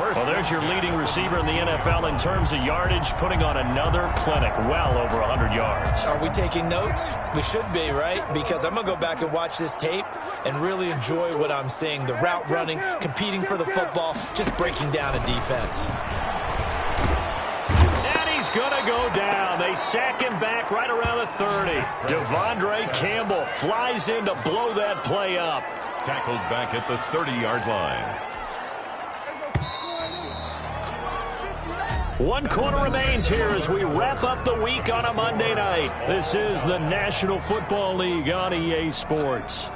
Well, there's your leading receiver in the NFL in terms of yardage, putting on another clinic, well over 100 yards. Are we taking notes? We should be, right? Because I'm going to go back and watch this tape and really enjoy what I'm seeing. The route running, competing for the football, just breaking down a defense. And he's going to go down. They sack him back right around the 30. Devondre Campbell flies in to blow that play up. Tackled back at the 30-yard line. 1 quarter remains here as we wrap up the week on a Monday night. This is the National Football League on EA Sports.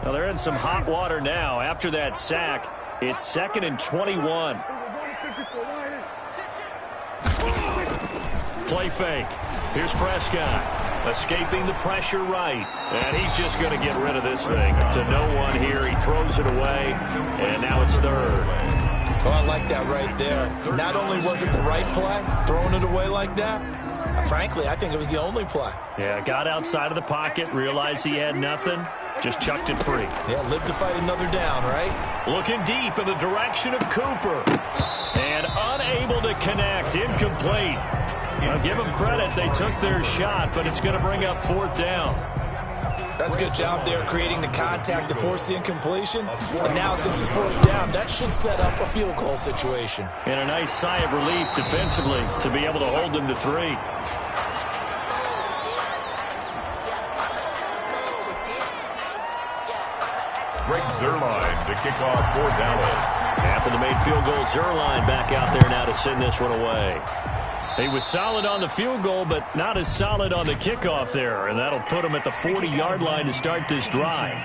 Well, they're in some hot water now. After that sack, it's 2nd and 21. Play fake. Here's Prescott. Escaping the pressure right. And he's just going to get rid of this thing. To no one here. He throws it away. And now it's 3rd. Oh, I like that right there. Not only was it the right play, throwing it away like that, frankly, I think it was the only play. Yeah, got outside of the pocket, realized he had nothing, just chucked it free. Yeah, live to fight another down, right? Looking deep in the direction of Cooper. And unable to connect, incomplete. I'll give them credit, they took their shot, but it's going to bring up 4th down. That's a good job there, creating the contact to force the incompletion. And now, since it's 4th down, that should set up a field goal situation. And a nice sigh of relief defensively to be able to hold them to 3. Greg Zuerlein to kick off for Dallas. After the made field goal, Zuerlein back out there now to send this one away. He was solid on the field goal, but not as solid on the kickoff there, and that'll put him at the 40-yard line to start this drive.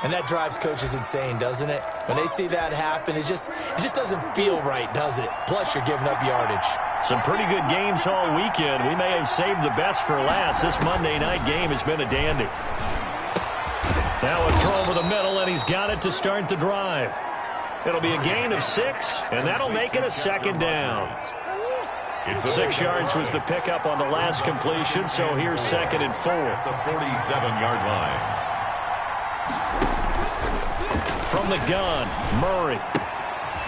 And that drives coaches insane, doesn't it? When they see that happen, it just doesn't feel right, does it? Plus, you're giving up yardage. Some pretty good games all weekend. We may have saved the best for last. This Monday night game has been a dandy. Now a throw over the middle, and he's got it to start the drive. It'll be a gain of 6, and that'll make it a 2nd down. 6 yards was the pickup on the last completion, so here's 2nd and 4. The 47-yard line. From the gun, Murray.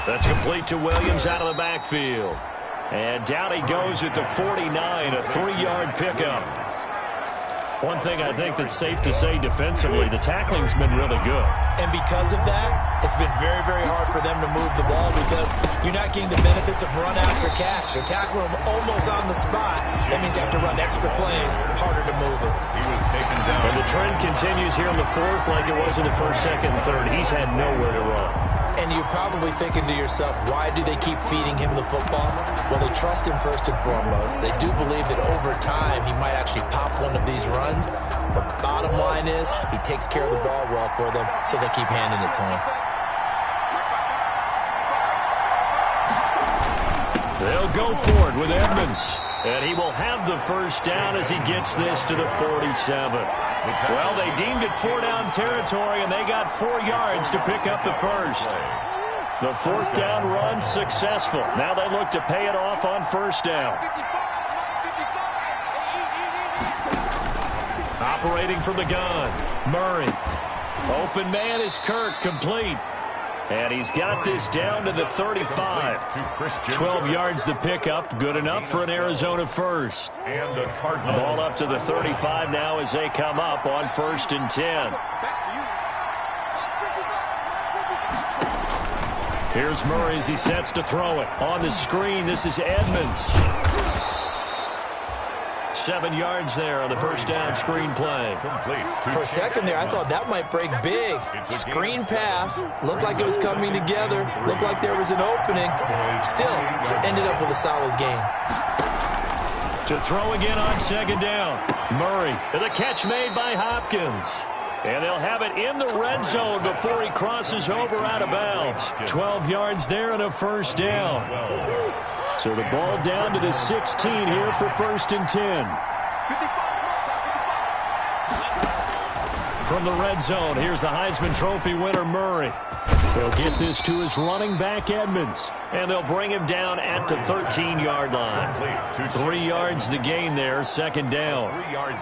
That's complete to Williams out of the backfield. And down he goes at the 49, a 3-yard pickup. One thing I think that's safe to say defensively, the tackling's been really good. And because of that, it's been very, very hard for them to move the ball because you're not getting the benefits of run after catch. They're tackling them almost on the spot. That means you have to run extra plays, harder to move it. He was taken down. And the trend continues here in the 4th like it was in the 1st, 2nd, and 3rd. He's had nowhere to run. And you're probably thinking to yourself, why do they keep feeding him the football? Well, they trust him first and foremost. They do believe that over time he might actually pop one of these runs. But bottom line is he takes care of the ball well for them, so they keep handing it to him. They'll go for it with Edmonds. And he will have the first down as he gets this to the 47. Well, they deemed it 4-down territory, and they got 4 yards to pick up the first. The 4th down run successful. Now they look to pay it off on first down. Operating from the gun, Murray. Open man is Kirk, complete. And he's got this down to the 35. 12 yards to pick up. Good enough for an Arizona first. Ball up to the 35 now as they come up on 1st and 10. Here's Murray as he sets to throw it. On the screen, this is Edmonds. 7 yards there on the first down screen play. For a second there, I thought that might break big. Screen pass. Looked like it was coming together. Looked like there was an opening. Still, ended up with a solid game. To throw again on 2nd down. Murray. And the catch made by Hopkins. And they'll have it in the red zone before he crosses over out of bounds. 12 yards there and a first down. So the ball down to the 16 here for 1st and 10. From the red zone, here's the Heisman Trophy winner, Murray. They'll get this to his running back, Edmonds. And they'll bring him down at the 13-yard line. 3 yards the gain there, 2nd down.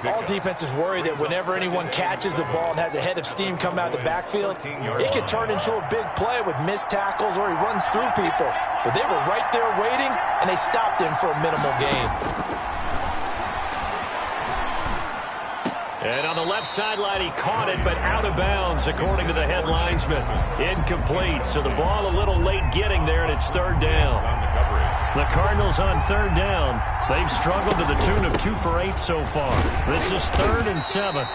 All defenses worry that whenever anyone catches the ball and has a head of steam come out of the backfield, it could turn into a big play with missed tackles or he runs through people. But they were right there waiting, and they stopped him for a minimal gain. And on the left sideline, he caught it, but out of bounds, according to the head linesman. Incomplete, so the ball a little late getting there, and it's 3rd down. The Cardinals on 3rd down. They've struggled to the tune of 2 for 8 so far. This is 3rd and 7.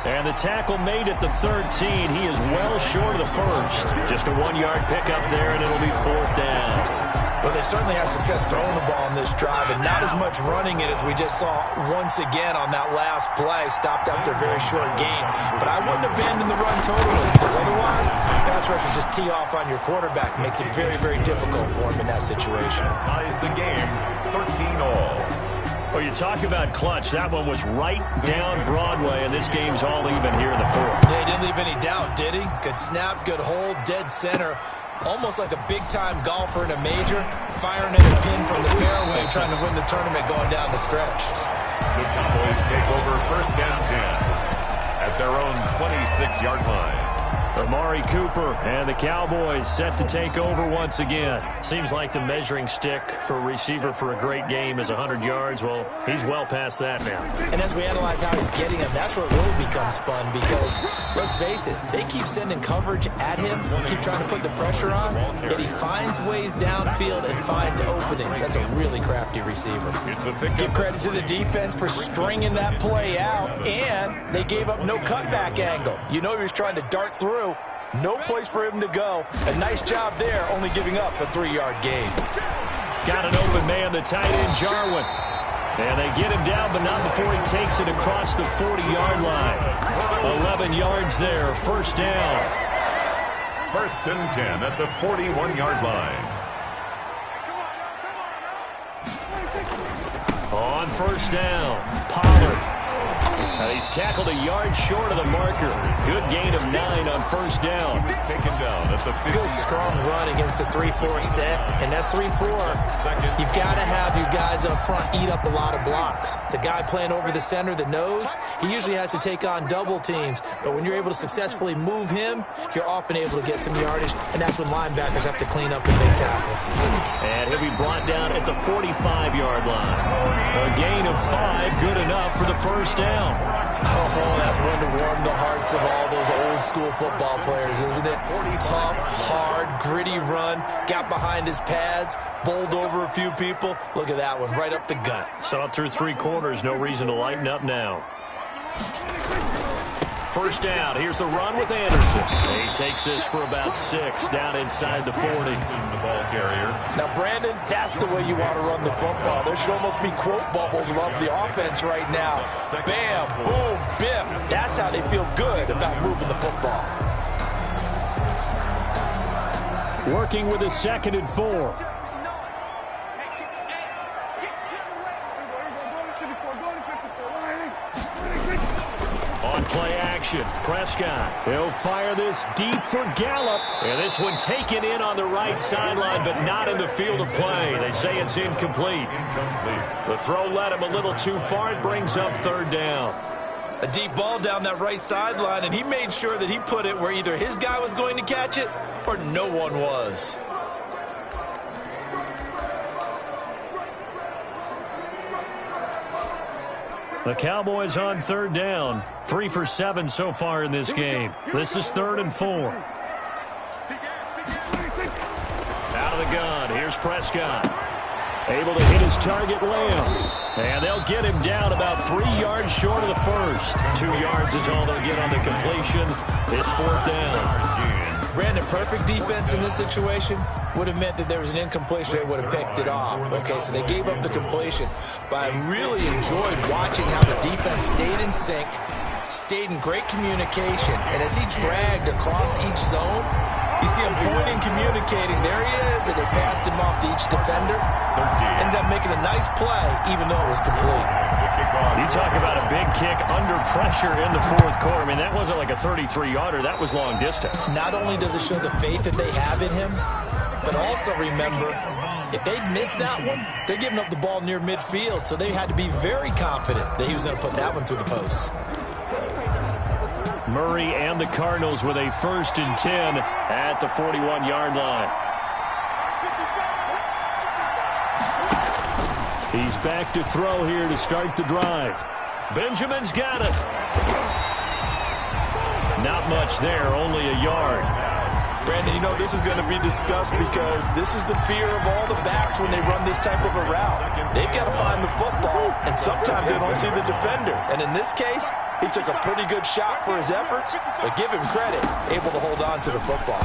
And the tackle made at the 13. He is well short of the first. Just a 1-yard pickup there, and it'll be 4th down. Well, they certainly had success throwing the ball on this drive, and not as much running it as we just saw once again on that last play. Stopped after a very short gain. But I wouldn't abandon the run totally, because otherwise, pass rushers just tee off on your quarterback. Makes it very, very difficult for him in that situation. Ties the game, 13-all. Well, you talk about clutch. That one was right down Broadway, and this game's all even here in the 4th. Yeah, he didn't leave any doubt, did he? Good snap, good hold, dead center. Almost like a big-time golfer in a major, firing at a pin from the fairway, trying to win the tournament going down the stretch. The Cowboys take over 1st and 10 at their own 26-yard line. Amari Cooper and the Cowboys set to take over once again. Seems like the measuring stick for a receiver for a great game is 100 yards. Well, he's well past that now. And as we analyze how he's getting them, that's where it really becomes fun because, let's face it, they keep sending coverage at him, keep trying to put the pressure on, yet he finds ways downfield and finds openings. That's a really crafty receiver. Give credit to the defense for stringing that play out, and they gave up no cutback angle. You know he was trying to dart through. No place for him to go. A nice job there, only giving up a 3-yard gain. Got an open man, the tight end, Jarwin. And they get him down, but not before he takes it across the 40-yard line. 11 yards there, 1st down. 1st and 10 at the 41-yard line. On 1st down, Pollard. He's tackled a yard short of the marker. Good gain of 9 on 1st down. He's taken down at the 50. Good strong run against the 3-4 set. And that 3-4, you've got to have your guys up front eat up a lot of blocks. The guy playing over the center, the nose, he usually has to take on double teams. But when you're able to successfully move him, you're often able to get some yardage. And that's when linebackers have to clean up the big tackles. And he'll be brought down at the 45-yard line. A gain of 5, good enough for the 1st down. Oh, that's one to warm the hearts of all those old-school football players, isn't it? Tough, hard, gritty run, got behind his pads, bowled over a few people. Look at that one, right up the gut. Saw it through 3 quarters, no reason to lighten up now. First down. Here's the run with Anderson. He takes this for about 6 down inside the 40. The ball carrier. Now, Brandon, that's the way you want to run the football. There should almost be quote bubbles above the offense right now. Bam, boom, biff. That's how they feel good about moving the football. Working with a 2nd and 4. On play action, Prescott. They'll fire this deep for Gallup. And this one taken in on the right sideline, but not in the field of play. They say it's incomplete. The throw led him a little too far. It brings up 3rd down. A deep ball down that right sideline, and he made sure that he put it where either his guy was going to catch it or no one was. The Cowboys on 3rd down. 3 for 7 so far in this game. This is 3rd and 4. Out of the gun. Here's Prescott. Able to hit his target, Lamb. And they'll get him down about 3 yards short of the first. 2 yards is all they'll get on the completion. It's 4th down. Brandon, perfect defense in this situation would have meant that there was an incompletion. They would have picked it off. Okay, so they gave up the completion. But I really enjoyed watching how the defense stayed in sync, stayed in great communication. And as he dragged across each zone, you see him pointing, communicating. There he is, and they passed him off to each defender. Ended up making a nice play, even though it was complete. You talk about a big kick under pressure in the 4th quarter. I mean, that wasn't like a 33-yarder. That was long distance. Not only does it show the faith that they have in him, but also remember, if they miss that one, they're giving up the ball near midfield, so they had to be very confident that he was going to put that one through the post. Murray and the Cardinals with a 1st and 10 at the 41-yard line. He's back to throw here to start the drive. Benjamin's got it. Not much there, only a yard. Brandon, you know, this is going to be discussed because this is the fear of all the backs when they run this type of a route. They've got to find the football, and sometimes they don't see the defender. And in this case, he took a pretty good shot for his efforts, but give him credit, able to hold on to the football.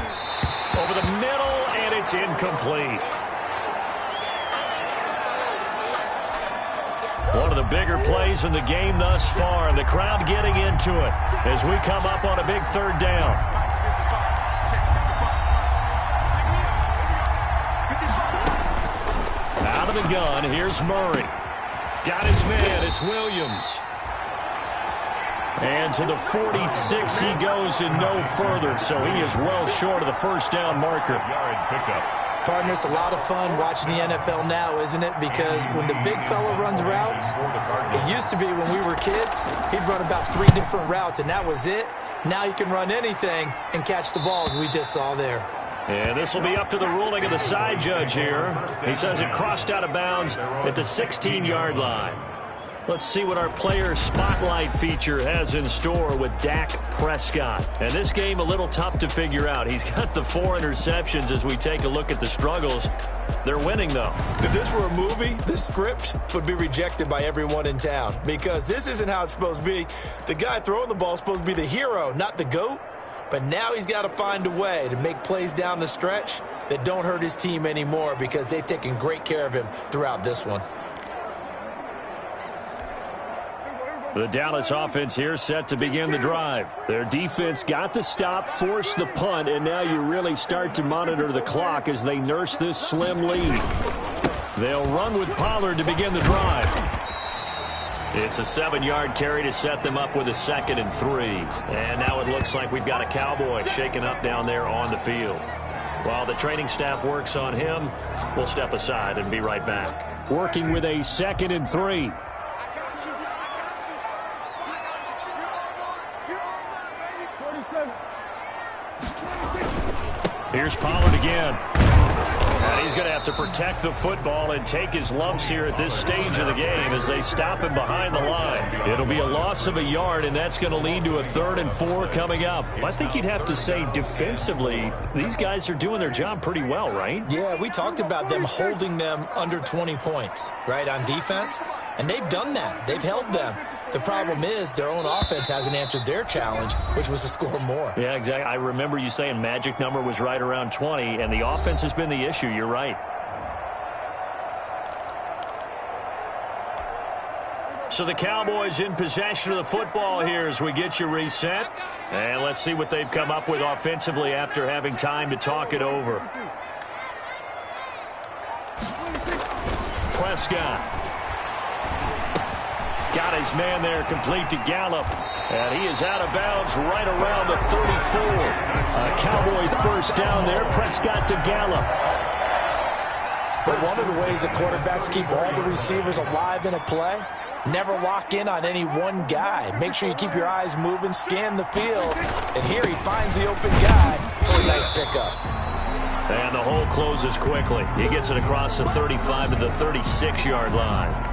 Over the middle, and it's incomplete. One of the bigger plays in the game thus far, and the crowd getting into it as we come up on a big 3rd down. Out of the gun, here's Murray. Got his man, it's Williams. And to the 46 he goes and no further, so he is well short of the 1st down marker. Yard pickup. Partner, it's a lot of fun watching the NFL now, isn't it? Because when the big fella runs routes, it used to be when we were kids, he'd run about 3 different routes, and that was it. Now he can run anything and catch the balls we just saw there. And this will be up to the ruling of the side judge here. He says it crossed out of bounds at the 16-yard line. Let's see what our player spotlight feature has in store with Dak Prescott. And this game a little tough to figure out. He's got the 4 interceptions as we take a look at the struggles. They're winning, though. If this were a movie, the script would be rejected by everyone in town because this isn't how it's supposed to be. The guy throwing the ball is supposed to be the hero, not the GOAT. But now he's got to find a way to make plays down the stretch that don't hurt his team anymore because they've taken great care of him throughout this one. The Dallas offense here set to begin the drive. Their defense got the stop, forced the punt, and now you really start to monitor the clock as they nurse this slim lead. They'll run with Pollard to begin the drive. It's a 7-yard carry to set them up with a 2nd and 3. And now it looks like we've got a Cowboy shaken up down there on the field. While the training staff works on him, we'll step aside and be right back. Working with a 2nd and 3. Here's Pollard again. And he's going to have to protect the football and take his lumps here at this stage of the game as they stop him behind the line. It'll be a loss of a yard, and that's going to lead to a 3rd and 4 coming up. I think you'd have to say defensively, these guys are doing their job pretty well, right? Yeah, we talked about them holding them under 20 points, right, on defense. And they've done that. They've held them. The problem is their own offense hasn't answered their challenge, which was to score more. Yeah, exactly. I remember you saying magic number was right around 20, and the offense has been the issue. You're right. So the Cowboys in possession of the football here as we get you reset. And let's see what they've come up with offensively after having time to talk it over. Prescott. Got his man there complete to Gallup. And he is out of bounds right around the 34. A Cowboy first down there. Prescott to Gallup. But one of the ways that quarterbacks keep all the receivers alive in a play, never lock in on any one guy. Make sure you keep your eyes moving, scan the field. And here he finds the open guy for a nice pickup. And the hole closes quickly. He gets it across the 35 to the 36-yard line.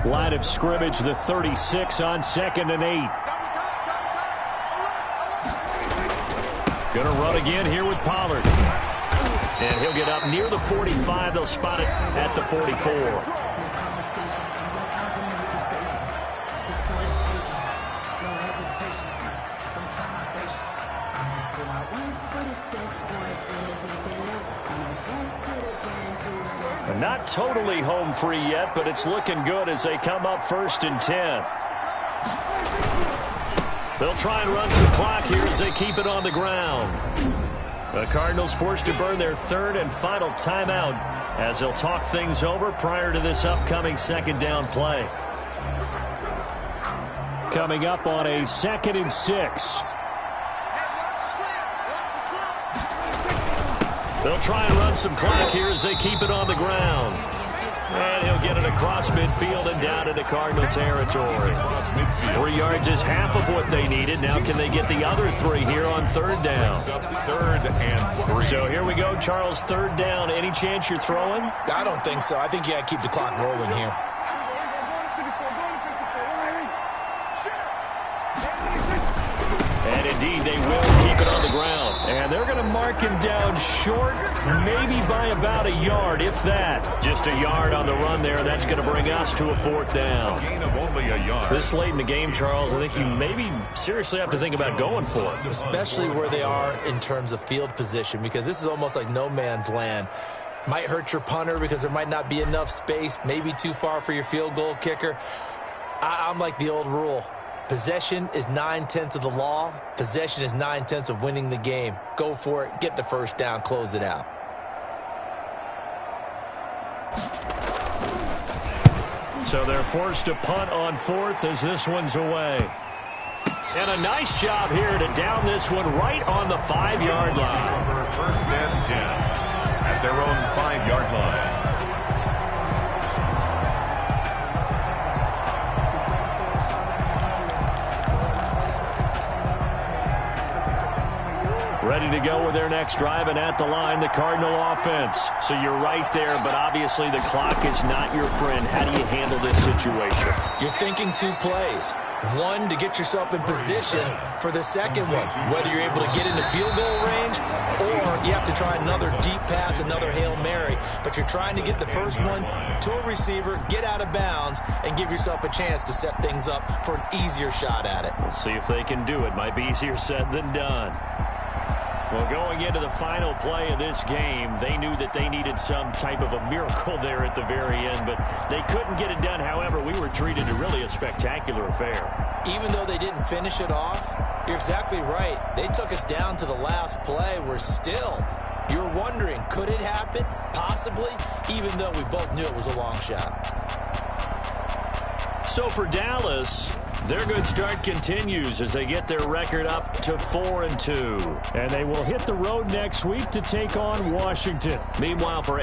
Line of scrimmage, the 36 on 2nd and 8. Going to run again here with Pollard. And he'll get up near the 45. They'll spot it at the 44. Not totally home free yet, but it's looking good as they come up 1st and 10. They'll try and run some clock here as they keep it on the ground. The Cardinals forced to burn their 3rd and final timeout as they'll talk things over prior to this upcoming 2nd down play. Coming up on a 2nd and 6. They'll try and run some clock here as they keep it on the ground. And he'll get it across midfield and down into Cardinal territory. 3 yards is half of what they needed. Now can they get the other 3 here on 3rd down? 3rd and 3. So here we go, Charles, 3rd down. Any chance you're throwing? I don't think so. I think you got to keep the clock rolling here. And indeed, they will keep it on the ground. And they're going to mark him down short, maybe by about a yard, if that. Just a yard on the run there. That's going to bring us to a 4th down. Gain of only a yard. This late in the game, Charles, I think you maybe seriously have to think about going for it. Especially where they are in terms of field position, because this is almost like no man's land. Might hurt your punter because there might not be enough space, maybe too far for your field goal kicker. I'm like the old rule. Possession is 9/10 of the law. Possession is 9/10 of winning the game. Go for it. Get the 1st down. Close it out. So they're forced to punt on 4th as this one's away. And a nice job here to down this one right on the 5-yard line. 1st and 10 at their own 5-yard line. Ready to go with their next drive, and at the line, the Cardinal offense. So you're right there, but obviously the clock is not your friend. How do you handle this situation? You're thinking 2 plays. One, to get yourself in position for the second one, whether you're able to get into field goal range or you have to try another deep pass, another Hail Mary. But you're trying to get the first one to a receiver, get out of bounds, and give yourself a chance to set things up for an easier shot at it. We'll see if they can do it. Might be easier said than done. Well, going into the final play of this game, they knew that they needed some type of a miracle there at the very end, but they couldn't get it done. However, we were treated to really a spectacular affair. Even though they didn't finish it off, you're exactly right. They took us down to the last play. We're still, you're wondering, could it happen? Possibly, even though we both knew it was a long shot. So for Dallas, their good start continues as they get their record up to 4-2. And they will hit the road next week to take on Washington. Meanwhile, for